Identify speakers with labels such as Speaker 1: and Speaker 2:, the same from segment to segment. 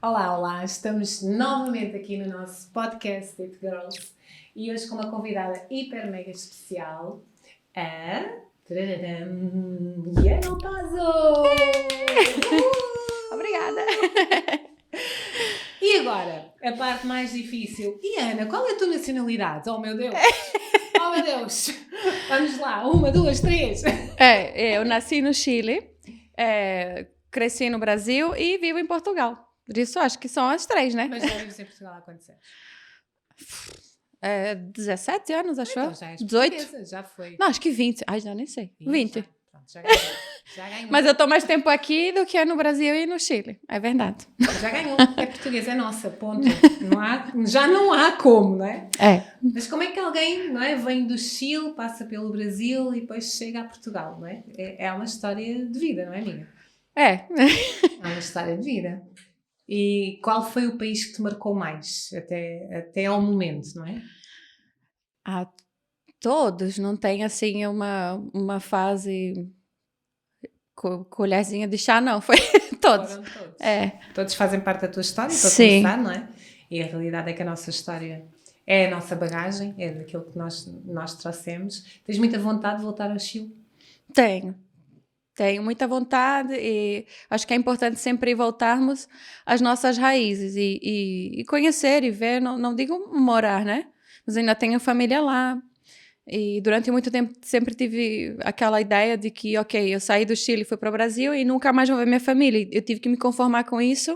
Speaker 1: Olá, olá! Estamos novamente aqui no nosso podcast It Girls e hoje com uma convidada hiper mega especial, a Iana Pazo!
Speaker 2: Obrigada!
Speaker 1: E agora, a parte mais difícil. Iana, qual é a tua nacionalidade? Oh meu Deus! Oh meu Deus! Vamos lá, 1, 2, 3!
Speaker 2: Eu nasci no Chile, cresci no Brasil e vivo em Portugal. Por isso, acho que são as 3, né?
Speaker 1: Mas já vives em Portugal há quantos anos?
Speaker 2: 17 anos, acho eu.
Speaker 1: Então já és
Speaker 2: 18.
Speaker 1: Já foi.
Speaker 2: Não, acho que 20. Ai, já nem sei. 20.
Speaker 1: Já ganhou. Já ganhou.
Speaker 2: Mas eu tô mais tempo aqui do que no Brasil e no Chile. É verdade.
Speaker 1: Já ganhou. É português, é nossa, ponto. Já não há como, não é? Mas como é que alguém, não é, vem do Chile, passa pelo Brasil e depois chega a Portugal, não é? É uma história de vida, não é, amiga?
Speaker 2: É
Speaker 1: uma história de vida. E qual foi o país que te marcou mais até ao momento, não é?
Speaker 2: Todos, não tem assim uma fase colherzinha de chá, não. Foi todos.
Speaker 1: Foram todos.
Speaker 2: É.
Speaker 1: Todos fazem parte da tua história, para
Speaker 2: Sim.
Speaker 1: começar, não é? E a realidade é que a nossa história é a nossa bagagem, é daquilo que nós trouxemos. Tens muita vontade de voltar ao Chile?
Speaker 2: Tenho muita vontade e acho que é importante sempre voltarmos às nossas raízes e conhecer e ver, não digo morar, né? Mas ainda tenho família lá. E durante muito tempo sempre tive aquela ideia de que, ok, eu saí do Chile, fui para o Brasil e nunca mais vou ver minha família. Eu tive que me conformar com isso.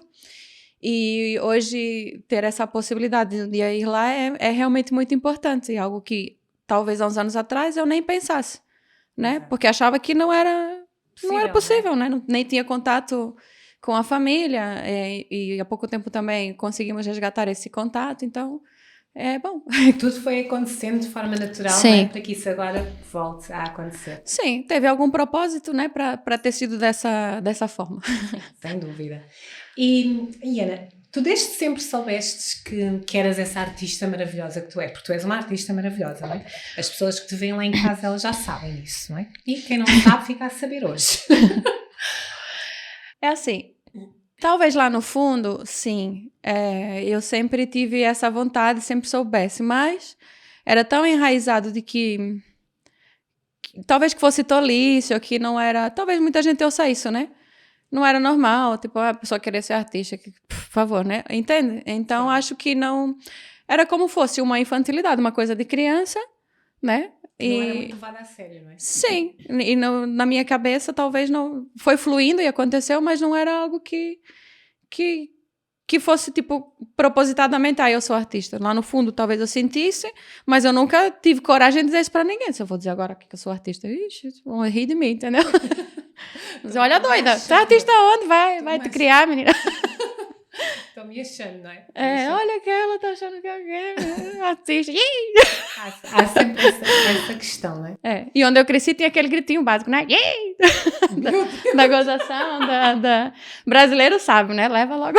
Speaker 2: E hoje ter essa possibilidade de ir lá é realmente muito importante. É algo que talvez há uns anos atrás eu nem pensasse, né?
Speaker 1: Exato.
Speaker 2: Porque achava que não era possível, né? Nem tinha contato com a família e há pouco tempo também conseguimos resgatar esse contato, então é bom.
Speaker 1: Tudo foi acontecendo de forma natural,
Speaker 2: Sim.
Speaker 1: Né? Para que isso agora volte a acontecer.
Speaker 2: Sim, teve algum propósito, né, para ter sido dessa forma.
Speaker 1: Sem dúvida. E Iana, tu desde sempre soubestes que eras essa artista maravilhosa que tu és, porque tu és uma artista maravilhosa, não é? As pessoas que te veem lá em casa, elas já sabem disso, não é? E quem não sabe, fica a saber hoje.
Speaker 2: É assim, talvez lá no fundo, sim, eu sempre tive essa vontade, sempre soubesse, mas era tão enraizado de que talvez que fosse tolice, ou que não era... Talvez muita gente ouça isso, né? Não era normal, tipo, a pessoa querer ser artista, por favor, né? Entende? Então, sim. Acho que não... Era como fosse uma infantilidade, uma coisa de criança, né?
Speaker 1: Não era muito levada a sério, não é?
Speaker 2: Sim, e na minha cabeça talvez não... Foi fluindo e aconteceu, mas não era algo que fosse, tipo, propositadamente, eu sou artista. Lá no fundo, talvez eu sentisse, mas eu nunca tive coragem de dizer isso pra ninguém. Se eu vou dizer agora que eu sou artista, ixi, vão rir de mim, entendeu? Mas olha, doida, você é artista onde? Vai te criar, menina.
Speaker 1: Estão me achando, não é?
Speaker 2: Olha que ela tá achando que é artista.
Speaker 1: Há sempre essa questão, não é?
Speaker 2: E onde eu cresci tinha aquele gritinho básico, né? da gozação, brasileiro sabe, né? Leva logo.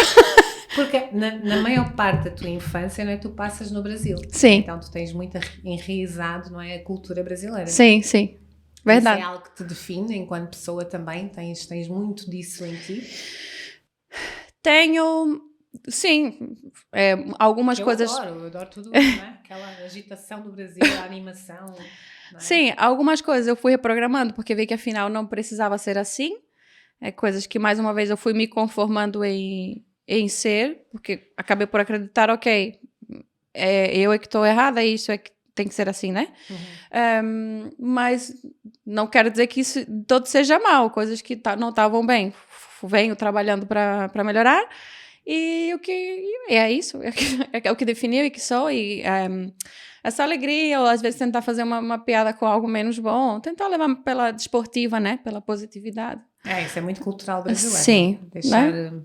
Speaker 1: Porque na maior parte da tua infância, não é, tu passas no Brasil.
Speaker 2: Sim.
Speaker 1: Então tu tens muito enraizado, não é, a cultura brasileira.
Speaker 2: Sim. Verdade.
Speaker 1: Isso é algo que te define enquanto pessoa também? Tens muito disso em ti?
Speaker 2: Tenho, sim, algumas coisas...
Speaker 1: Eu adoro tudo, não é? Aquela agitação do Brasil, a animação. Não é?
Speaker 2: Sim, algumas coisas eu fui reprogramando, porque vi que afinal não precisava ser assim. Coisas que mais uma vez eu fui me conformando em ser, porque acabei por acreditar, ok, eu é que estou errada, isso é que tem que ser assim, né?
Speaker 1: Uhum.
Speaker 2: Mas não quero dizer que isso todo seja mal, coisas que não estavam bem. Venho trabalhando para melhorar e é isso, é o que definiu e que sou, e essa alegria, ou às vezes tentar fazer uma piada com algo menos bom, tentar levar pela desportiva, né? Pela positividade.
Speaker 1: Isso é muito cultural brasileiro.
Speaker 2: Sim,
Speaker 1: deixar...
Speaker 2: né?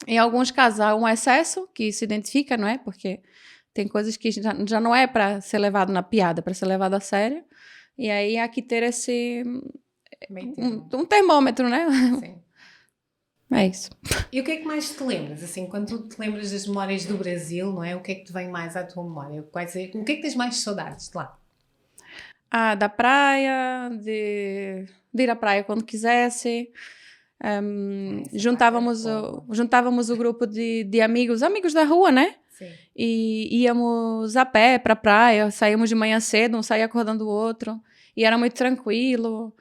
Speaker 2: Em alguns casos há um excesso que se identifica, não é? Porque tem coisas que já não é para ser levado na piada, para ser levado a sério. E aí há que ter esse... um termômetro, né?
Speaker 1: Sim.
Speaker 2: É isso.
Speaker 1: E o que é que mais te lembras? Assim, quando tu te lembras das memórias do Brasil, não é? O que é que te vem mais à tua memória? O que é que tens mais saudades de lá?
Speaker 2: Da praia, de ir à praia quando quisesse. Juntávamos o grupo de amigos da rua, né?
Speaker 1: Sim.
Speaker 2: E íamos a pé para a praia, saíamos de manhã cedo, um saía acordando o outro, e era muito tranquilo.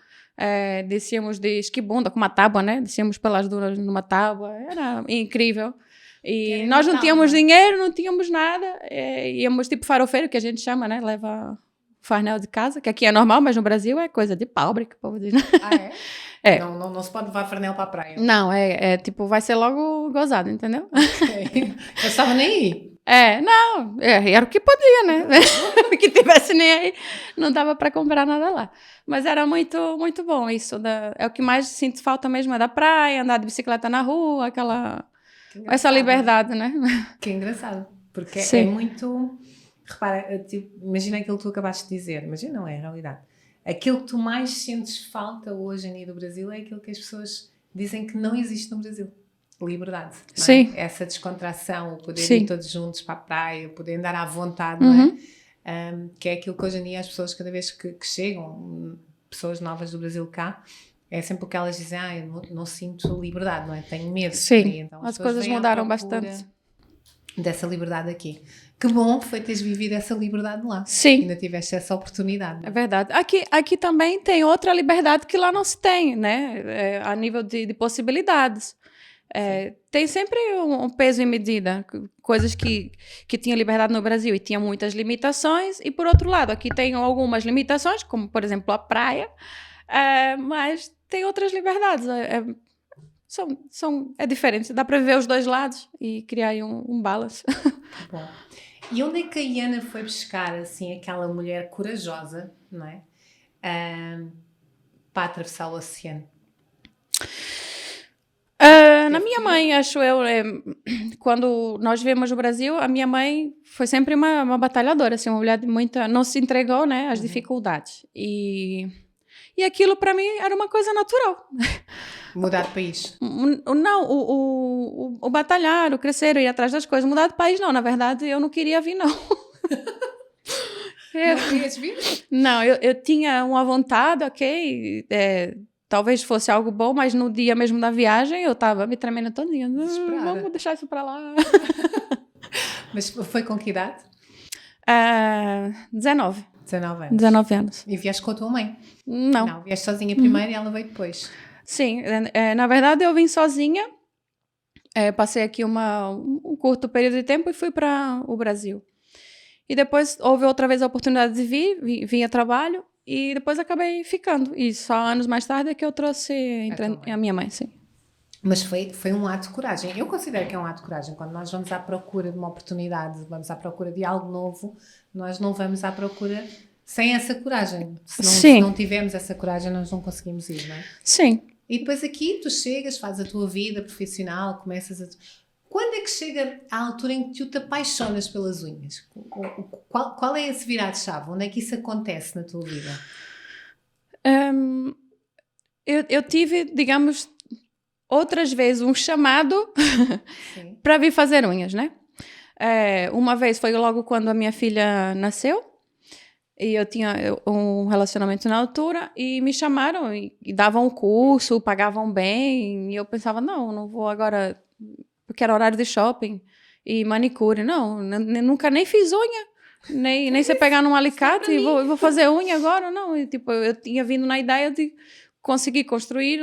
Speaker 2: Descíamos de esquibunda com uma tábua, né? Descíamos pelas dunas numa tábua, era incrível. E nós não tínhamos dinheiro, não tínhamos nada, íamos tipo farofeiro, que a gente chama, né? Leva farnel de casa, que aqui é normal, mas no Brasil é coisa de pobre, que o povo diz.
Speaker 1: Ah, é?
Speaker 2: É.
Speaker 1: Não se pode levar farnel para a praia.
Speaker 2: Não, tipo, vai ser logo gozado, entendeu?
Speaker 1: Okay. Eu estava nem aí.
Speaker 2: Era o que podia, né? Que tivesse nem aí, não dava para comprar nada lá. Mas era muito, muito bom isso. É o que mais sinto falta mesmo, é da praia, andar de bicicleta na rua, essa liberdade, né?
Speaker 1: Que engraçado, porque
Speaker 2: Sim.
Speaker 1: é muito... Repara, tipo, imagina aquilo que tu acabaste de dizer, imagina, não é a realidade. Aquilo que tu mais sentes falta hoje em dia do Brasil é aquilo que as pessoas dizem que não existe no Brasil. Liberdade.
Speaker 2: Sim.
Speaker 1: Não é? Essa descontração, o poder
Speaker 2: Sim.
Speaker 1: ir todos juntos para a praia, o poder andar à vontade, não é? Que é aquilo que hoje em dia as pessoas, cada vez que chegam, pessoas novas do Brasil cá, é sempre o que elas dizem, eu não sinto liberdade, não é? Tenho medo.
Speaker 2: Sim,
Speaker 1: então,
Speaker 2: as coisas mudaram bastante.
Speaker 1: Dessa liberdade aqui. Que bom foi teres vivido essa liberdade lá.
Speaker 2: Sim.
Speaker 1: Ainda tiveste essa oportunidade.
Speaker 2: É verdade. Aqui também tem outra liberdade que lá não se tem, né? A nível de possibilidades. Tem sempre um peso e medida. Coisas que tinham liberdade no Brasil e tinham muitas limitações. E, por outro lado, aqui tem algumas limitações, como, por exemplo, a praia. Mas tem outras liberdades. É diferente. Dá para viver os dois lados e criar aí um balance.
Speaker 1: Bom. E onde é que a Iana foi buscar, assim, aquela mulher corajosa, não é? Para atravessar o oceano?
Speaker 2: Na minha mãe, acho eu, quando nós vivemos no Brasil, a minha mãe foi sempre uma batalhadora, assim, uma mulher de muita... Não se entregou, né, às dificuldades. E aquilo, para mim, era uma coisa natural.
Speaker 1: Mudar de país?
Speaker 2: Não, o batalhar, o crescer, o ir atrás das coisas. Mudar de país, não. Na verdade, eu não queria vir, não.
Speaker 1: Não querias vir?
Speaker 2: Não, eu tinha uma vontade, ok... Talvez fosse algo bom, mas no dia mesmo da viagem eu estava me tremendo todinha. Vamos deixar isso para lá.
Speaker 1: Mas foi com que idade?
Speaker 2: 19.
Speaker 1: 19 anos.
Speaker 2: 19 anos.
Speaker 1: E vieste com a tua mãe?
Speaker 2: Não.
Speaker 1: Não, vieste sozinha primeiro e ela veio depois.
Speaker 2: Sim, na verdade eu vim sozinha. Passei aqui um curto período de tempo e fui para o Brasil. E depois houve outra vez a oportunidade de vim a trabalho. E depois acabei ficando. E só anos mais tarde é que eu trouxe a minha mãe, sim.
Speaker 1: Mas foi um ato de coragem. Eu considero que é um ato de coragem. Quando nós vamos à procura de uma oportunidade, vamos à procura de algo novo, nós não vamos à procura sem essa coragem. Se não tivermos essa coragem, nós não conseguimos ir, não é?
Speaker 2: Sim.
Speaker 1: E depois aqui tu chegas, fazes a tua vida profissional, começas a... Quando é que chega a altura em que tu te apaixonas pelas unhas? Qual é esse virar de chave? Onde é que isso acontece na tua vida?
Speaker 2: Eu tive, digamos, outras vezes um chamado para vir fazer unhas, né? Uma vez foi logo quando a minha filha nasceu e eu tinha um relacionamento na altura e me chamaram e davam um curso, pagavam bem e eu pensava, não vou agora... porque era horário de shopping e manicure. Não, nunca nem fiz unha, nem sei pegar num alicate e vou fazer unha agora. Não, e, tipo, eu tinha vindo na ideia de conseguir construir,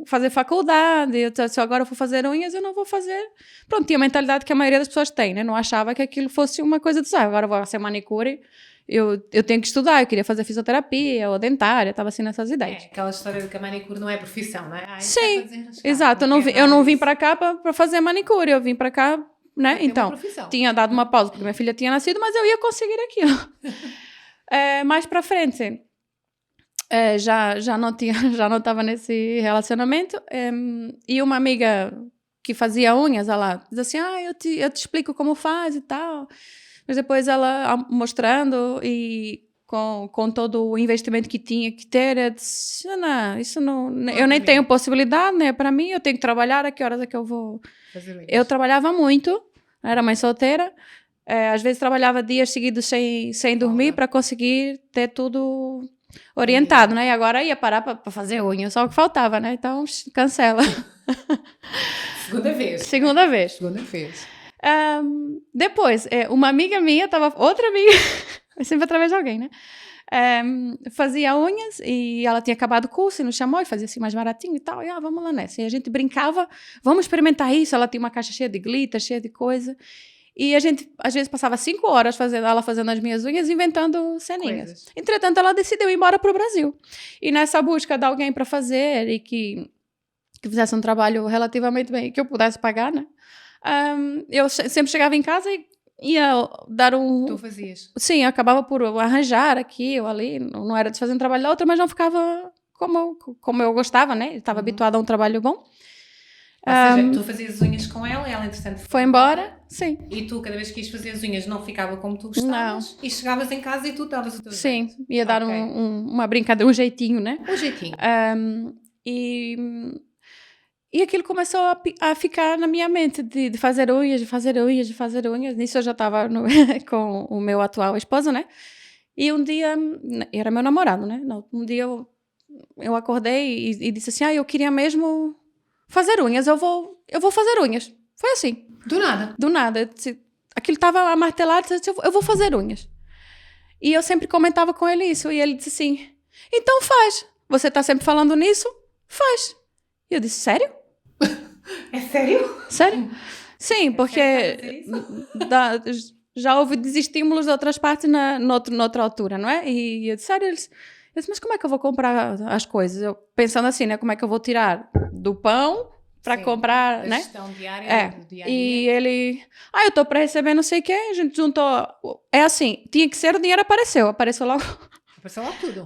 Speaker 2: fazer faculdade. Se agora eu for fazer unhas, eu não vou fazer. Pronto, tinha a mentalidade que a maioria das pessoas tem, né? Não achava que aquilo fosse uma coisa de agora eu vou ser manicure. Eu tenho que estudar, eu queria fazer fisioterapia ou dentária, estava assim nessas ideias.
Speaker 1: Aquela história de que a manicure não é profissão, não é?
Speaker 2: Sim, exato, eu não vim para cá para fazer manicure, eu vim para cá, né? Então, tinha dado uma pausa porque minha filha tinha nascido, mas eu ia conseguir aquilo. Mais para frente, já não estava nesse relacionamento, e uma amiga que fazia unhas, ela diz assim, eu te explico como faz e tal. Mas depois ela mostrando e com todo o investimento que tinha que ter, eu disse, isso não eu nem tenho possibilidade, né? Para mim, eu tenho que trabalhar, a que horas é que eu vou? Eu trabalhava muito, era mãe solteira, às vezes trabalhava dias seguidos sem dormir para conseguir ter tudo orientado, né? E agora ia parar para fazer unha, só o que faltava, né? Então, cancela.
Speaker 1: Segunda vez.
Speaker 2: Segunda vez. Depois, uma amiga minha, outra amiga, sempre através de alguém, né? Fazia unhas e ela tinha acabado o curso e nos chamou e fazia assim mais baratinho e tal. E vamos lá nessa. E a gente brincava, vamos experimentar isso. Ela tinha uma caixa cheia de glitter, cheia de coisa. E a gente, às vezes, passava 5 horas ela fazendo as minhas unhas, inventando ceninhas. Coisas. Entretanto, ela decidiu ir embora para o Brasil. E nessa busca de alguém para fazer e que fizesse um trabalho relativamente bem, que eu pudesse pagar, né? Eu sempre chegava em casa e ia dar um...
Speaker 1: Tu fazias?
Speaker 2: Sim, eu acabava por arranjar aqui ou ali. Não era de fazer um trabalho da outra, mas não ficava como eu gostava, né? Estava habituada a um trabalho bom.
Speaker 1: Ou seja, tu fazias unhas com ela e ela, entretanto,
Speaker 2: foi embora, sim.
Speaker 1: E tu, cada vez que quis fazer as unhas, não ficava como tu gostavas? Não. E chegavas em casa e tu estavas o teu
Speaker 2: Sim, jeito. Ia dar uma brincadeira, um jeitinho, né?
Speaker 1: Um jeitinho.
Speaker 2: E aquilo começou a ficar na minha mente, de fazer unhas, de fazer unhas, de fazer unhas. Nisso eu já estava com o meu atual esposo, né? E um dia, era meu namorado, né? Um dia eu acordei e disse assim, eu queria mesmo fazer unhas, eu vou fazer unhas. Foi assim.
Speaker 1: Do nada?
Speaker 2: Do nada. Aquilo estava amartelado, eu disse, eu vou fazer unhas. E eu sempre comentava com ele isso, e ele disse assim, então faz. Você está sempre falando nisso? Faz. E eu disse, sério?
Speaker 1: É sério?
Speaker 2: Sério? Sim, porque já houve desestímulos de outras partes noutra altura, não é? E eu disse, sério? Eu disse, mas como é que eu vou comprar as coisas? Eu pensando assim, né? Como é que eu vou tirar do pão para comprar, né?
Speaker 1: Gestão diária. Do dia a dia.
Speaker 2: E ele, eu estou para receber não sei o quê, a gente juntou. É assim, tinha que ser, o dinheiro apareceu logo.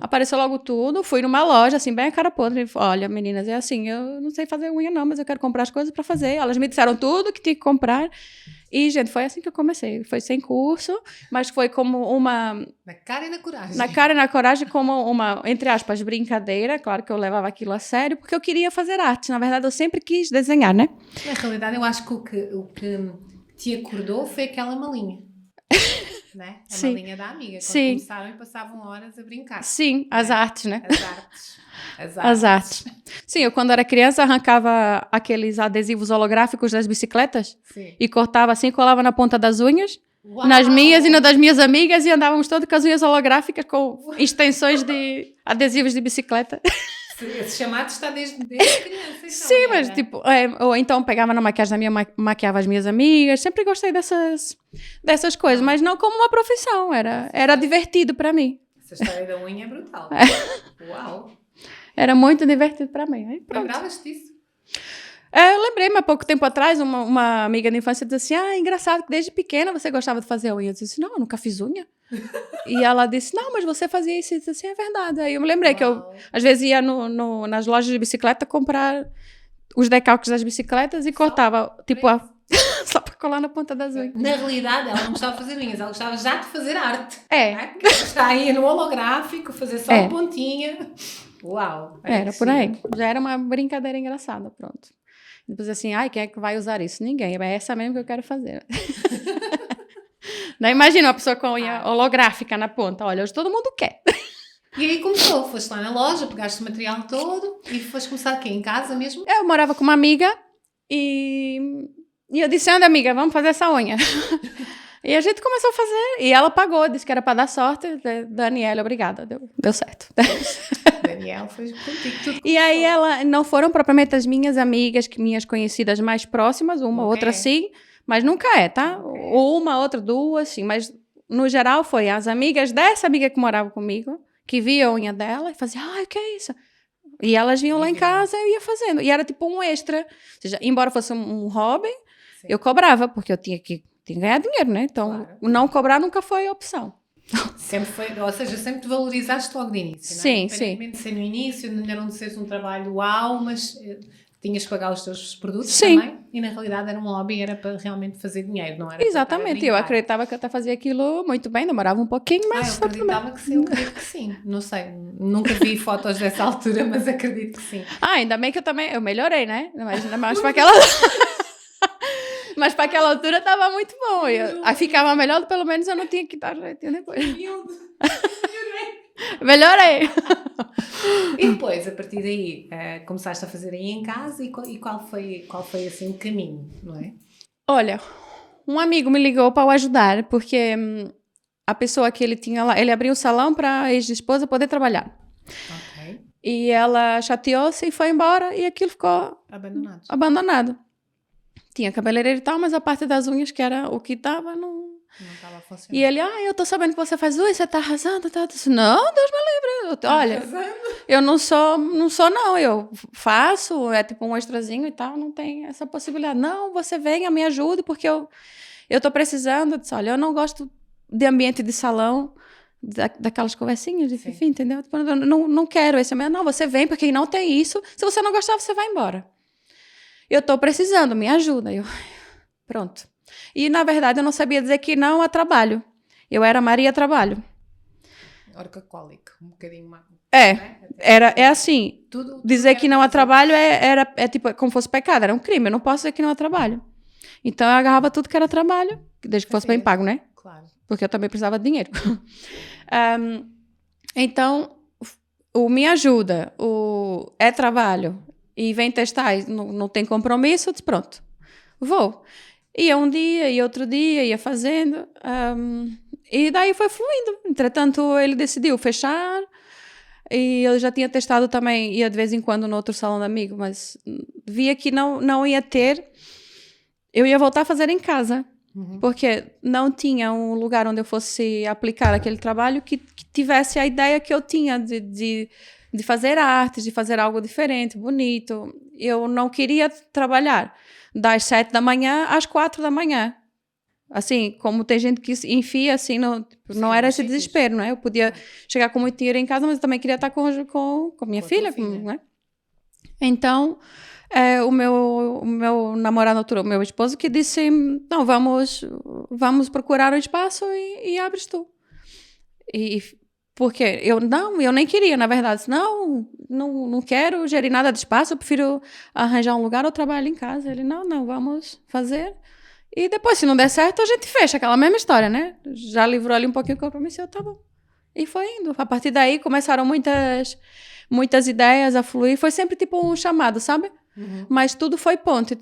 Speaker 2: Apareceu logo tudo. Fui numa loja, assim, bem a cara podre. Olha, meninas, é assim, eu não sei fazer unha não, mas eu quero comprar as coisas para fazer. Elas me disseram tudo que tinha que comprar. E, gente, foi assim que eu comecei. Foi sem curso, mas foi como uma...
Speaker 1: Na cara e na coragem.
Speaker 2: Na cara e na coragem, como uma, entre aspas, brincadeira. Claro que eu levava aquilo a sério, porque eu queria fazer arte. Na verdade, eu sempre quis desenhar, né?
Speaker 1: Na realidade, eu acho que o que te acordou foi aquela malinha. Né? A malinha da amiga. Quando começaram e passavam horas a brincar.
Speaker 2: Sim, as artes, né?
Speaker 1: As artes.
Speaker 2: Sim, eu quando era criança arrancava aqueles adesivos holográficos das bicicletas.
Speaker 1: Sim.
Speaker 2: E cortava assim, colava na ponta das unhas.
Speaker 1: Uau.
Speaker 2: Nas minhas e das minhas amigas, e andávamos todas com as unhas holográficas com extensões de adesivos de bicicleta.
Speaker 1: Esse chamado está desde criança. Então,
Speaker 2: sim, mas tipo, ou então pegava na maquiagem da minha, maquiava as minhas amigas. Sempre gostei dessas coisas, mas não como uma profissão, era divertido para mim.
Speaker 1: Essa história da unha é brutal. Uau!
Speaker 2: Era muito divertido para mim.
Speaker 1: Lembravas disso?
Speaker 2: Eu lembrei-me há pouco tempo atrás, uma amiga da infância disse assim, engraçado que desde pequena você gostava de fazer unha. Eu disse, não, eu nunca fiz unha. E ela disse, não, mas você fazia isso. Eu disse assim, é verdade. Aí eu me lembrei que eu, às vezes, ia nas lojas de bicicleta comprar os decalques das bicicletas e cortava, tipo, só para colar na ponta das unhas.
Speaker 1: Na realidade, ela não gostava de fazer unhas, ela gostava já de fazer arte.
Speaker 2: É.
Speaker 1: Porque ela está aí no holográfico, fazer só a pontinha. Uau!
Speaker 2: Era por aí. Já era uma brincadeira engraçada, pronto. Depois assim, quem é que vai usar isso? Ninguém. É essa mesmo que eu quero fazer. Não imagina uma pessoa com unha holográfica na ponta. Olha, hoje todo mundo quer.
Speaker 1: E aí começou, foste lá na loja, pegaste o material todo e foste começar aqui em casa mesmo?
Speaker 2: Eu morava com uma amiga e eu disse, anda amiga, vamos fazer essa unha. E a gente começou a fazer, e ela pagou, disse que era para dar sorte. Daniela, obrigada, deu certo.
Speaker 1: Daniela foi contigo tudo.
Speaker 2: E aí não foram propriamente as minhas amigas, minhas conhecidas mais próximas, uma outra sim, mas nunca é, tá? Uma, outra, duas, sim, mas no geral foi as amigas dessa amiga que morava comigo, que via a unha dela e fazia, o que é isso? E elas vinham lá em casa e eu ia fazendo. E era tipo um extra. Ou seja, embora fosse um hobby, eu cobrava, porque eu tinha que ganhar dinheiro, né? Então, não cobrar nunca foi opção.
Speaker 1: Sempre foi, ou seja, sempre te valorizaste logo de início, não é?
Speaker 2: Sim,
Speaker 1: independentemente de ser no início, ainda não de seres um trabalho uau, mas tinhas que pagar os teus produtos
Speaker 2: sim.
Speaker 1: Também, e na realidade era um hobby, era para realmente fazer dinheiro, não era?
Speaker 2: Exatamente, eu acreditava que eu até fazia aquilo muito bem, demorava um pouquinho, mas...
Speaker 1: eu acreditava que sim, eu acredito que sim, não sei, nunca vi fotos dessa altura, mas acredito que sim.
Speaker 2: Ainda bem que eu melhorei, né? Mas para aquela... Mas para aquela altura estava muito bom. Aí ficava melhor, pelo menos eu não tinha que dar jeitinho depois. Melhorei.
Speaker 1: E depois, a partir daí, começaste a fazer aí em casa e qual foi assim o caminho, não é?
Speaker 2: Olha, um amigo me ligou para o ajudar, porque a pessoa que ele tinha lá, ele abriu o salão para a ex-esposa poder trabalhar.
Speaker 1: Ok.
Speaker 2: E ela chateou-se e foi embora e aquilo ficou abandonado. Tinha cabeleireiro e tal, mas a parte das unhas, que era o que estava, não
Speaker 1: estava a funcionar.
Speaker 2: E ele, eu tô sabendo que você faz unha, você tá arrasando, tá? Eu disse, não, Deus me livre. Olha, eu não sou não, eu faço, é tipo um extrazinho e tal, não tem essa possibilidade. Não, você venha, me ajude, porque eu tô precisando. Eu disse, olha, eu não gosto de ambiente de salão, daquelas conversinhas de fifi, entendeu? Tipo, eu não quero esse ambiente. Não, você vem, porque não tem isso. Se você não gostar, você vai embora. Eu tô precisando, me ajuda. Pronto. E, na verdade, eu não sabia dizer que não a trabalho. Eu era Maria Trabalho.
Speaker 1: Orcaholic, um bocadinho mais.
Speaker 2: É assim. Tudo dizer que não a trabalho é tipo como fosse pecado, era um crime. Eu não posso dizer que não a trabalho. Então, eu agarrava tudo que era trabalho, desde que fosse bem pago, né?
Speaker 1: Claro.
Speaker 2: Porque eu também precisava de dinheiro. Então, o me ajuda, o é trabalho, e vem testar, não tem compromisso, eu disse, pronto, vou. Ia um dia, ia outro dia, ia fazendo. E daí foi fluindo. Entretanto, ele decidiu fechar. E eu já tinha testado também, ia de vez em quando no outro salão de amigo, mas via que não ia ter. Eu ia voltar a fazer em casa. Porque não tinha um lugar onde eu fosse aplicar aquele trabalho que tivesse a ideia que eu tinha de fazer arte, de fazer algo diferente, bonito. Eu não queria trabalhar das 7 da manhã às 4 da manhã. Assim, como tem gente que enfia assim, não era esse desespero, não é? Eu podia chegar com muito dinheiro em casa, mas eu também queria estar com a minha filha. Não é? Então, o meu namorado, o meu esposo, que disse, não, vamos procurar um espaço e abres tu. Porque eu nem queria, na verdade. Não quero gerir nada de espaço, eu prefiro arranjar um lugar ou trabalhar em casa. Ele, não, vamos fazer. E depois, se não der certo, a gente fecha aquela mesma história, né? Já livrou ali um pouquinho o compromisso, tá bom. E foi indo. A partir daí, começaram muitas ideias a fluir. Foi sempre tipo um chamado, sabe? Mas tudo foi ponte.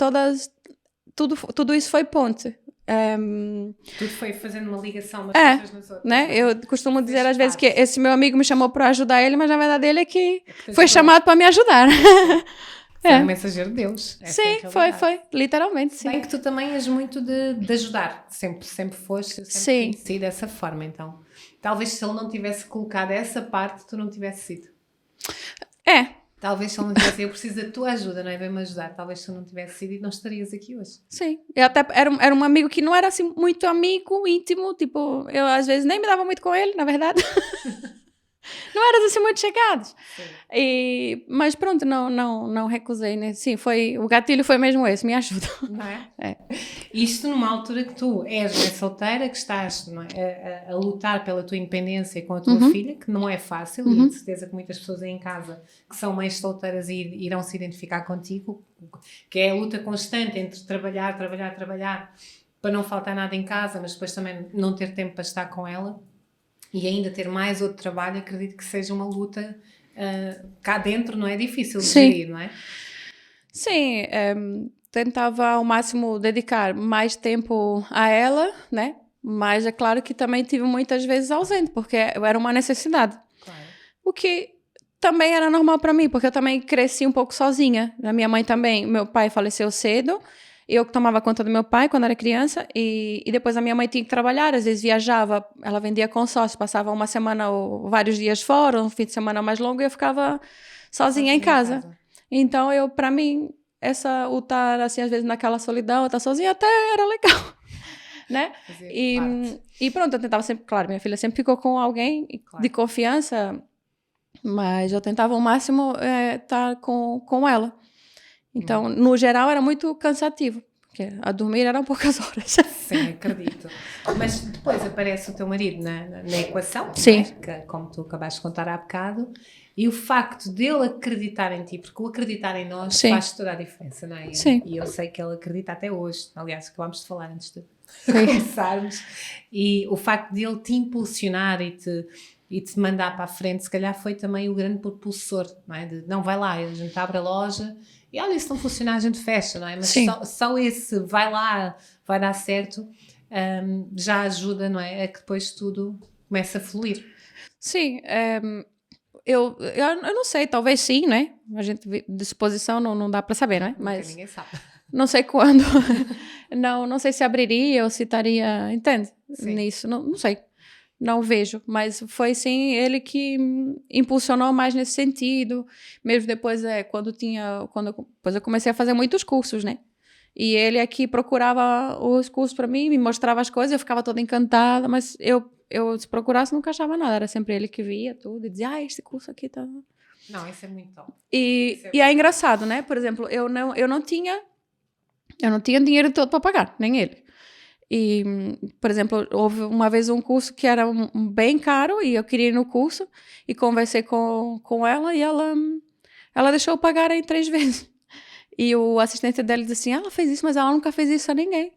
Speaker 2: Tudo isso foi ponte.
Speaker 1: Tudo foi fazendo uma ligação umas coisas nas outras.
Speaker 2: Né? Eu costumo dizer às vezes que esse meu amigo me chamou para ajudar ele, mas na verdade ele é que foi chamado para me ajudar.
Speaker 1: É um mensageiro de Deus.
Speaker 2: Sim, foi, literalmente, sim.
Speaker 1: Bem que tu também és muito de ajudar, sempre foste, sempre conheci dessa forma, então. Talvez se ele não tivesse colocado essa parte, tu não tivesse sido. Talvez se ele não tivesse, eu preciso da tua ajuda, não é? Vem-me ajudar. Talvez se eu não tivesse sido e não estarias aqui hoje.
Speaker 2: Sim, eu até era um amigo que não era assim muito amigo, íntimo, tipo, eu às vezes nem me dava muito com ele, na verdade. Não eras assim muito chegados. Mas pronto, não recusei, né? Sim, o gatilho foi mesmo esse, me ajuda.
Speaker 1: Não é? Isto numa altura que tu és solteira, que estás a lutar pela tua independência com a tua filha, que não é fácil, e de certeza que muitas pessoas aí em casa que são mães solteiras irão se identificar contigo, que é a luta constante entre trabalhar, para não faltar nada em casa, mas depois também não ter tempo para estar com ela. E ainda ter mais outro trabalho, acredito que seja uma luta cá dentro, não é difícil de gerir, não é?
Speaker 2: Sim, tentava ao máximo dedicar mais tempo a ela, né? Mas é claro que também tive muitas vezes ausente, porque era uma necessidade.
Speaker 1: Claro.
Speaker 2: O que também era normal para mim, porque eu também cresci um pouco sozinha. A minha mãe também, meu pai faleceu cedo. Eu que tomava conta do meu pai quando era criança e depois a minha mãe tinha que trabalhar, às vezes viajava, ela vendia consórcio, passava uma semana ou vários dias fora, um fim de semana mais longo e eu ficava sozinha em casa. Então, para mim, o estar assim, às vezes naquela solidão, estar sozinha até era legal, né? E pronto, eu tentava sempre, claro, minha filha sempre ficou com alguém de confiança, mas eu tentava ao máximo estar com ela. Então, no geral, era muito cansativo, porque a dormir eram poucas horas.
Speaker 1: Sim, acredito. Mas depois aparece o teu marido na equação,
Speaker 2: sim.
Speaker 1: Né? Que, como tu acabaste de contar há bocado, e o facto dele acreditar em ti, porque o acreditar em nós faz toda a diferença, não é?
Speaker 2: Sim.
Speaker 1: E eu sei que ele acredita até hoje, aliás, acabámos de falar antes de começarmos, e o facto de ele te impulsionar e te e te mandar para a frente, se calhar foi também o grande propulsor, não é? Não, vai lá, a gente abre a loja e olha, se não funcionar a gente fecha, não é? Mas só esse vai lá, vai dar certo, já ajuda, não é? A que depois tudo comece a fluir.
Speaker 2: Sim, eu não sei, talvez sim, né? A gente de exposição não dá para saber, né? Mas
Speaker 1: ninguém sabe.
Speaker 2: Não sei quando. não sei se abriria ou se estaria, entende?
Speaker 1: Sim.
Speaker 2: Nisso, não sei. Não vejo, mas foi sim ele que impulsionou mais nesse sentido. Mesmo depois, depois eu comecei a fazer muitos cursos, né? E ele aqui procurava os cursos para mim, me mostrava as coisas, eu ficava toda encantada, mas eu se procurasse nunca achava nada, era sempre ele que via tudo e dizia, este curso aqui tá...
Speaker 1: Não, isso é muito top.
Speaker 2: E é engraçado, né? Por exemplo, eu não tinha dinheiro todo para pagar, nem ele. E, por exemplo, houve uma vez um curso que era bem caro e eu queria ir no curso e conversei com ela e ela deixou eu pagar em 3 vezes. E o assistente dela disse assim, ela fez isso, mas ela nunca fez isso a ninguém.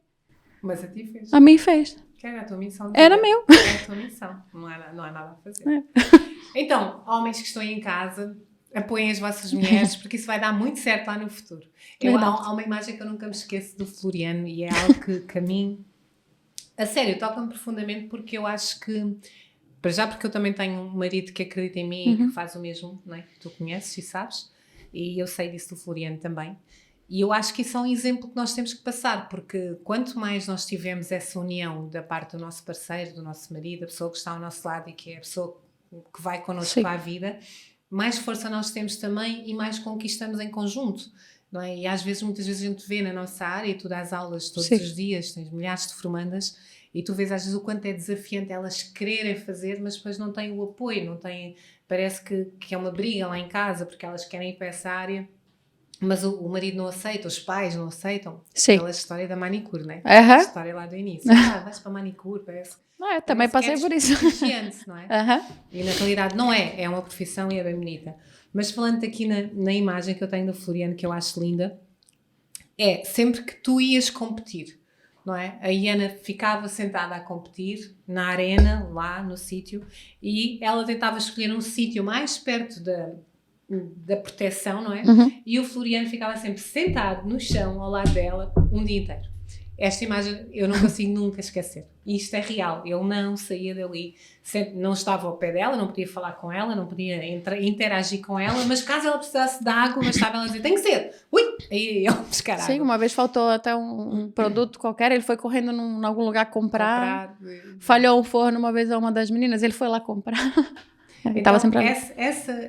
Speaker 1: Mas a ti fez.
Speaker 2: A mim fez.
Speaker 1: Que era a tua missão.
Speaker 2: Era meu.
Speaker 1: Era a tua missão. Não há nada a fazer.
Speaker 2: É.
Speaker 1: Então, homens que estão em casa, apoiem as vossas mulheres, porque isso vai dar muito certo lá no futuro. Há uma imagem que eu nunca me esqueço do Floriano e é algo que a mim, a sério, toca-me profundamente, porque eu acho que, para já porque eu também tenho um marido que acredita em mim e que faz o mesmo, não é? Que tu conheces e sabes, e eu sei disso do Floriano também. E eu acho que isso é um exemplo que nós temos que passar, porque quanto mais nós tivermos essa união da parte do nosso parceiro, do nosso marido, a pessoa que está ao nosso lado e que é a pessoa que vai connosco para a vida, mais força nós temos também e mais conquistamos em conjunto, não é? E às vezes, muitas vezes a gente vê na nossa área, e tu dás aulas todos os dias, tens milhares de formandas, e tu vês às vezes o quanto é desafiante elas quererem fazer, mas depois não têm o apoio, não têm, parece que é uma briga lá em casa, porque elas querem ir para essa área, mas o marido não aceita, os pais não aceitam. Aquela história da manicure, né? A história lá do início. Vais para a manicure, parece.
Speaker 2: Também passei por isso.
Speaker 1: Não é? E na realidade não é. É uma profissão e é bem bonita. Mas falando aqui na imagem que eu tenho do Floriano, que eu acho linda, é sempre que tu ias competir, não é? A Iana ficava sentada a competir na arena, lá no sítio, e ela tentava escolher um sítio mais perto da proteção, não é? E o Floriano ficava sempre sentado no chão ao lado dela um dia inteiro. Esta imagem eu não consigo nunca esquecer. E isto é real. Ele não saía dali, não estava ao pé dela, não podia falar com ela, não podia interagir com ela, mas caso ela precisasse de água, bastava ela dizer, tem que ser! Ui! Aí ele buscar água.
Speaker 2: Sim, uma vez faltou até um produto qualquer, ele foi correndo em algum lugar comprar. Falhou o forno uma vez a uma das meninas, ele foi lá comprar.
Speaker 1: Então,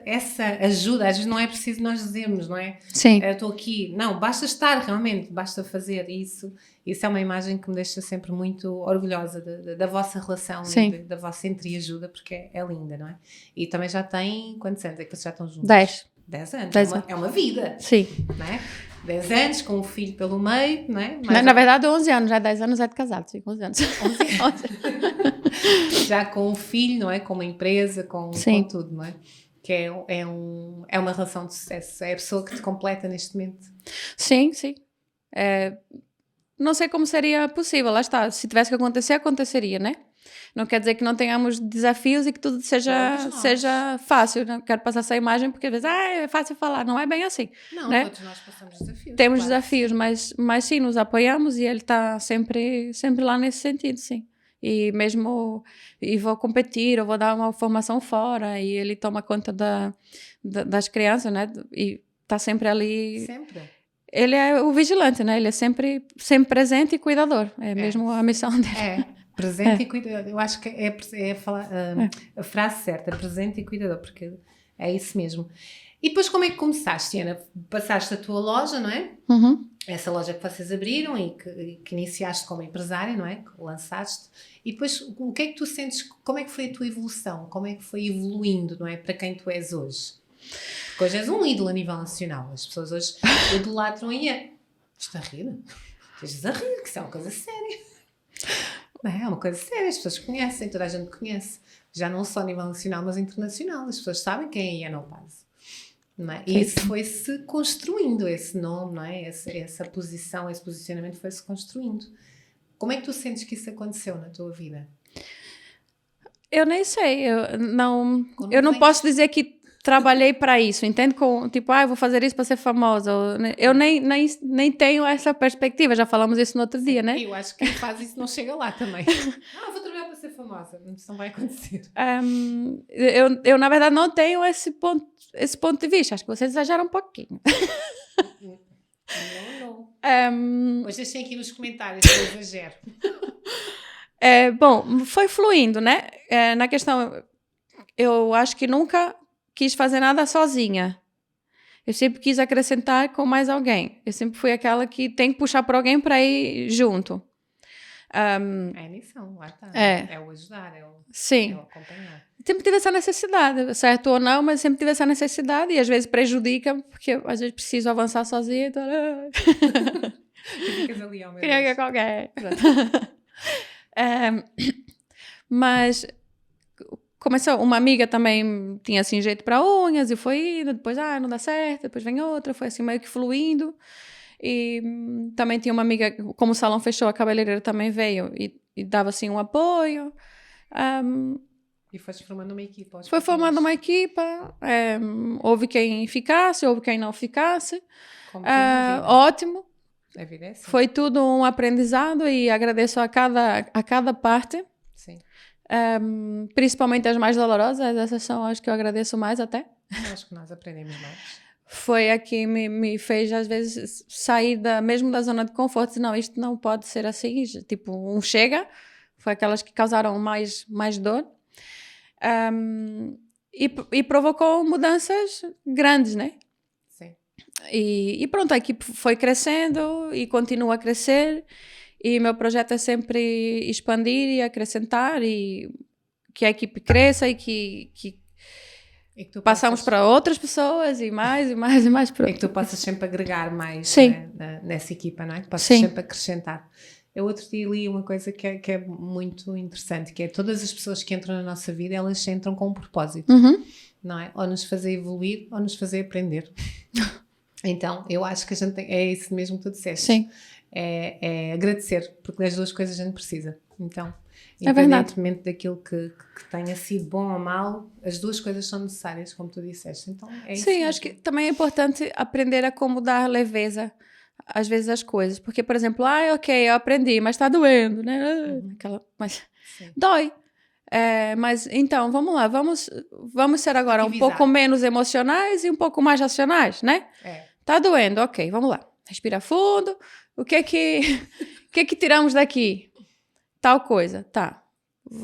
Speaker 1: essa ajuda, às vezes não é preciso nós dizermos, não é?
Speaker 2: Sim.
Speaker 1: Estou aqui. Não, basta estar realmente, basta fazer isso. Isso é uma imagem que me deixa sempre muito orgulhosa da vossa relação, da vossa entreajuda, porque é linda, não é? E também já tem, quantos anos é que vocês já estão juntos?
Speaker 2: 10.
Speaker 1: 10 anos. É uma vida.
Speaker 2: Sim.
Speaker 1: Não é? 10 anos, com um filho pelo meio, não é?
Speaker 2: Na verdade, 11 anos, já 10 anos é de casado, sim, 11 anos.
Speaker 1: 11 anos. Já com um filho, não é? Com uma empresa, com tudo, não é? Que é uma relação de sucesso. É a pessoa que te completa neste momento.
Speaker 2: Sim. Não sei como seria possível, lá está. Se tivesse que acontecer, aconteceria, né? Não quer dizer que não tenhamos desafios e que tudo seja fácil. Não quero passar essa imagem porque às vezes é fácil falar. Não é bem assim.
Speaker 1: Não,
Speaker 2: né?
Speaker 1: Todos nós passamos desafios.
Speaker 2: Temos desafios, mas sim, nos apoiamos e ele está sempre lá nesse sentido, sim. E mesmo, vou competir, eu vou dar uma formação fora e ele toma conta das crianças, né? E está sempre ali.
Speaker 1: Sempre.
Speaker 2: Ele é o vigilante, né? Ele é sempre presente e cuidador. É mesmo a missão dele.
Speaker 1: Presente e cuidador. Eu acho que a frase certa, presente e cuidador, porque é isso mesmo. E depois como é que começaste, Ana? Passaste a tua loja, não é? Essa loja que vocês abriram e que iniciaste como empresária, não é? Que lançaste. E depois, o que é que tu sentes, como é que foi a tua evolução? Como é que foi evoluindo, não é? Para quem tu és hoje? Porque hoje és um ídolo a nível nacional. As pessoas hoje idolatram e Estás a rir? Estás a rir, que isso é uma coisa séria. Não, é uma coisa séria, as pessoas conhecem, toda a gente conhece. Já não só a nível nacional, mas internacional. As pessoas sabem quem é a Ana Paz. Não é? E isso foi-se construindo, esse nome, não é? Essa posição, esse posicionamento foi-se construindo. Como é que tu sentes que isso aconteceu na tua vida?
Speaker 2: Eu nem sei,
Speaker 1: Quando
Speaker 2: eu não
Speaker 1: vens-
Speaker 2: posso dizer que trabalhei para isso, entende? Tipo, eu vou fazer isso para ser famosa. Eu nem tenho essa perspectiva, já falamos isso no outro dia, né?
Speaker 1: Eu acho que quem faz isso não chega lá também. Vou trabalhar para ser famosa. Isso não vai acontecer.
Speaker 2: Eu, na verdade, não tenho esse ponto de vista. Acho que vocês exageram um pouquinho.
Speaker 1: Não. Hoje deixem aqui nos comentários se eu exagero.
Speaker 2: Bom, foi fluindo, né? Na questão, eu acho que nunca quis fazer nada sozinha. Eu sempre quis acrescentar com mais alguém. Eu sempre fui aquela que tem que puxar por alguém para ir junto.
Speaker 1: É a missão, lá está. É o ajudar, é o acompanhar.
Speaker 2: Sempre tive essa necessidade, certo ou não, mas sempre tive essa necessidade e às vezes prejudica, porque às vezes preciso avançar sozinha. Então...
Speaker 1: E ficas ali ao meu
Speaker 2: Queria que qualquer. Mas começou, uma amiga também tinha assim jeito para unhas e foi indo, depois não dá certo, depois vem outra, foi assim meio que fluindo. E também tinha uma amiga, como o salão fechou, a cabeleireira também veio e dava assim um apoio.
Speaker 1: E foste formando uma equipa.
Speaker 2: Foi formando uma equipa, houve quem ficasse, houve quem não ficasse. Ótimo.
Speaker 1: A vida é assim.
Speaker 2: Foi tudo um aprendizado e agradeço a cada parte.
Speaker 1: Sim.
Speaker 2: Principalmente as mais dolorosas, essas são as que eu agradeço mais até.
Speaker 1: Acho que nós aprendemos mais.
Speaker 2: Foi a que me fez, às vezes, sair mesmo da zona de conforto. Não, isto não pode ser assim. Tipo, chega. Foi aquelas que causaram mais dor. E provocou mudanças grandes, né?
Speaker 1: Sim.
Speaker 2: E pronto, a equipe foi crescendo e continua a crescer. E meu projeto é sempre expandir e acrescentar e que a equipe cresça e que passamos para outras pessoas e mais.
Speaker 1: É que tu possas sempre agregar mais, né, nessa equipa, não é? Que possas sempre acrescentar. Eu outro dia li uma coisa que é muito interessante, que é todas as pessoas que entram na nossa vida, elas entram com um propósito, não é? Ou nos fazer evoluir ou nos fazer aprender. Então, eu acho que a gente é isso mesmo que tu disseste.
Speaker 2: Sim.
Speaker 1: É agradecer, porque das duas coisas a gente precisa. Então,
Speaker 2: independentemente
Speaker 1: daquilo que tenha sido bom ou mal, as duas coisas são necessárias, como tu disseste. Então, é isso.
Speaker 2: Sim, acho que também é importante aprender a como dar leveza às vezes as coisas, porque, por exemplo, ok, eu aprendi, mas está doendo, né? Mas dói. Mas então, vamos lá, vamos ser agora um pouco menos emocionais e um pouco mais racionais, né? Tá doendo, ok, vamos lá. Respira fundo. O que que tiramos daqui? Tal coisa, tá.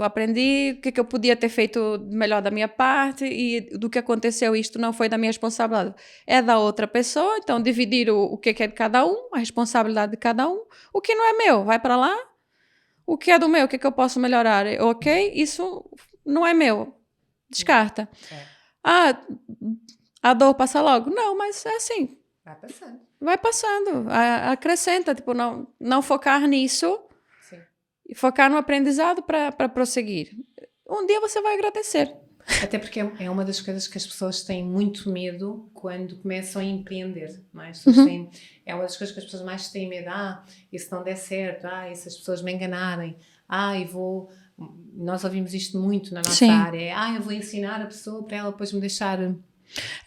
Speaker 2: Aprendi o que eu podia ter feito melhor da minha parte e do que aconteceu, isto não foi da minha responsabilidade. É da outra pessoa, então dividir o que é de cada um, a responsabilidade de cada um. O que não é meu, vai para lá. O que é do meu, o que eu posso melhorar? Ok, isso não é meu. Descarta. A dor passa logo? Não, mas é assim. Vai passando. Acrescenta, tipo, não focar nisso.
Speaker 1: Sim.
Speaker 2: E focar no aprendizado para prosseguir. Um dia você vai agradecer.
Speaker 1: Até porque é uma das coisas que as pessoas têm muito medo quando começam a empreender. Não é? É uma das coisas que as pessoas mais têm medo. E se não der certo? E se as pessoas me enganarem? Nós ouvimos isto muito na nossa área. Eu vou ensinar a pessoa para ela depois me deixar...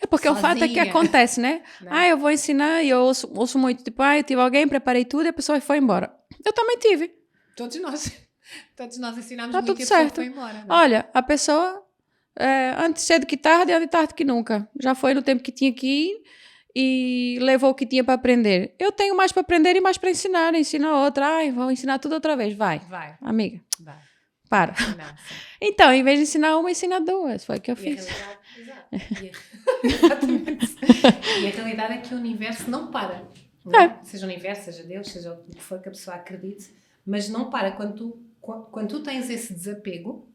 Speaker 2: É porque sozinha. O fato é que acontece, né? Eu vou ensinar e eu ouço muito. Tipo, eu tive alguém, preparei tudo e a pessoa foi embora. Eu também tive.
Speaker 1: Todos nós ensinámos
Speaker 2: muito
Speaker 1: e a pessoa foi embora. Não?
Speaker 2: Olha, a pessoa antes cedo que tarde, antes tarde que nunca. Já foi no tempo que tinha que ir e levou o que tinha para aprender. Eu tenho mais para aprender e mais para ensinar. Ensina outra. Vou ensinar tudo outra vez. Vai. Amiga.
Speaker 1: Vai.
Speaker 2: Para. Então, em vez de ensinar uma, ensina duas. Foi o que eu fiz.
Speaker 1: Exatamente. E a realidade é que o universo não para. Não é? Seja o universo, seja Deus, seja o que for que a pessoa acredite, mas não para. Quando tu tens esse desapego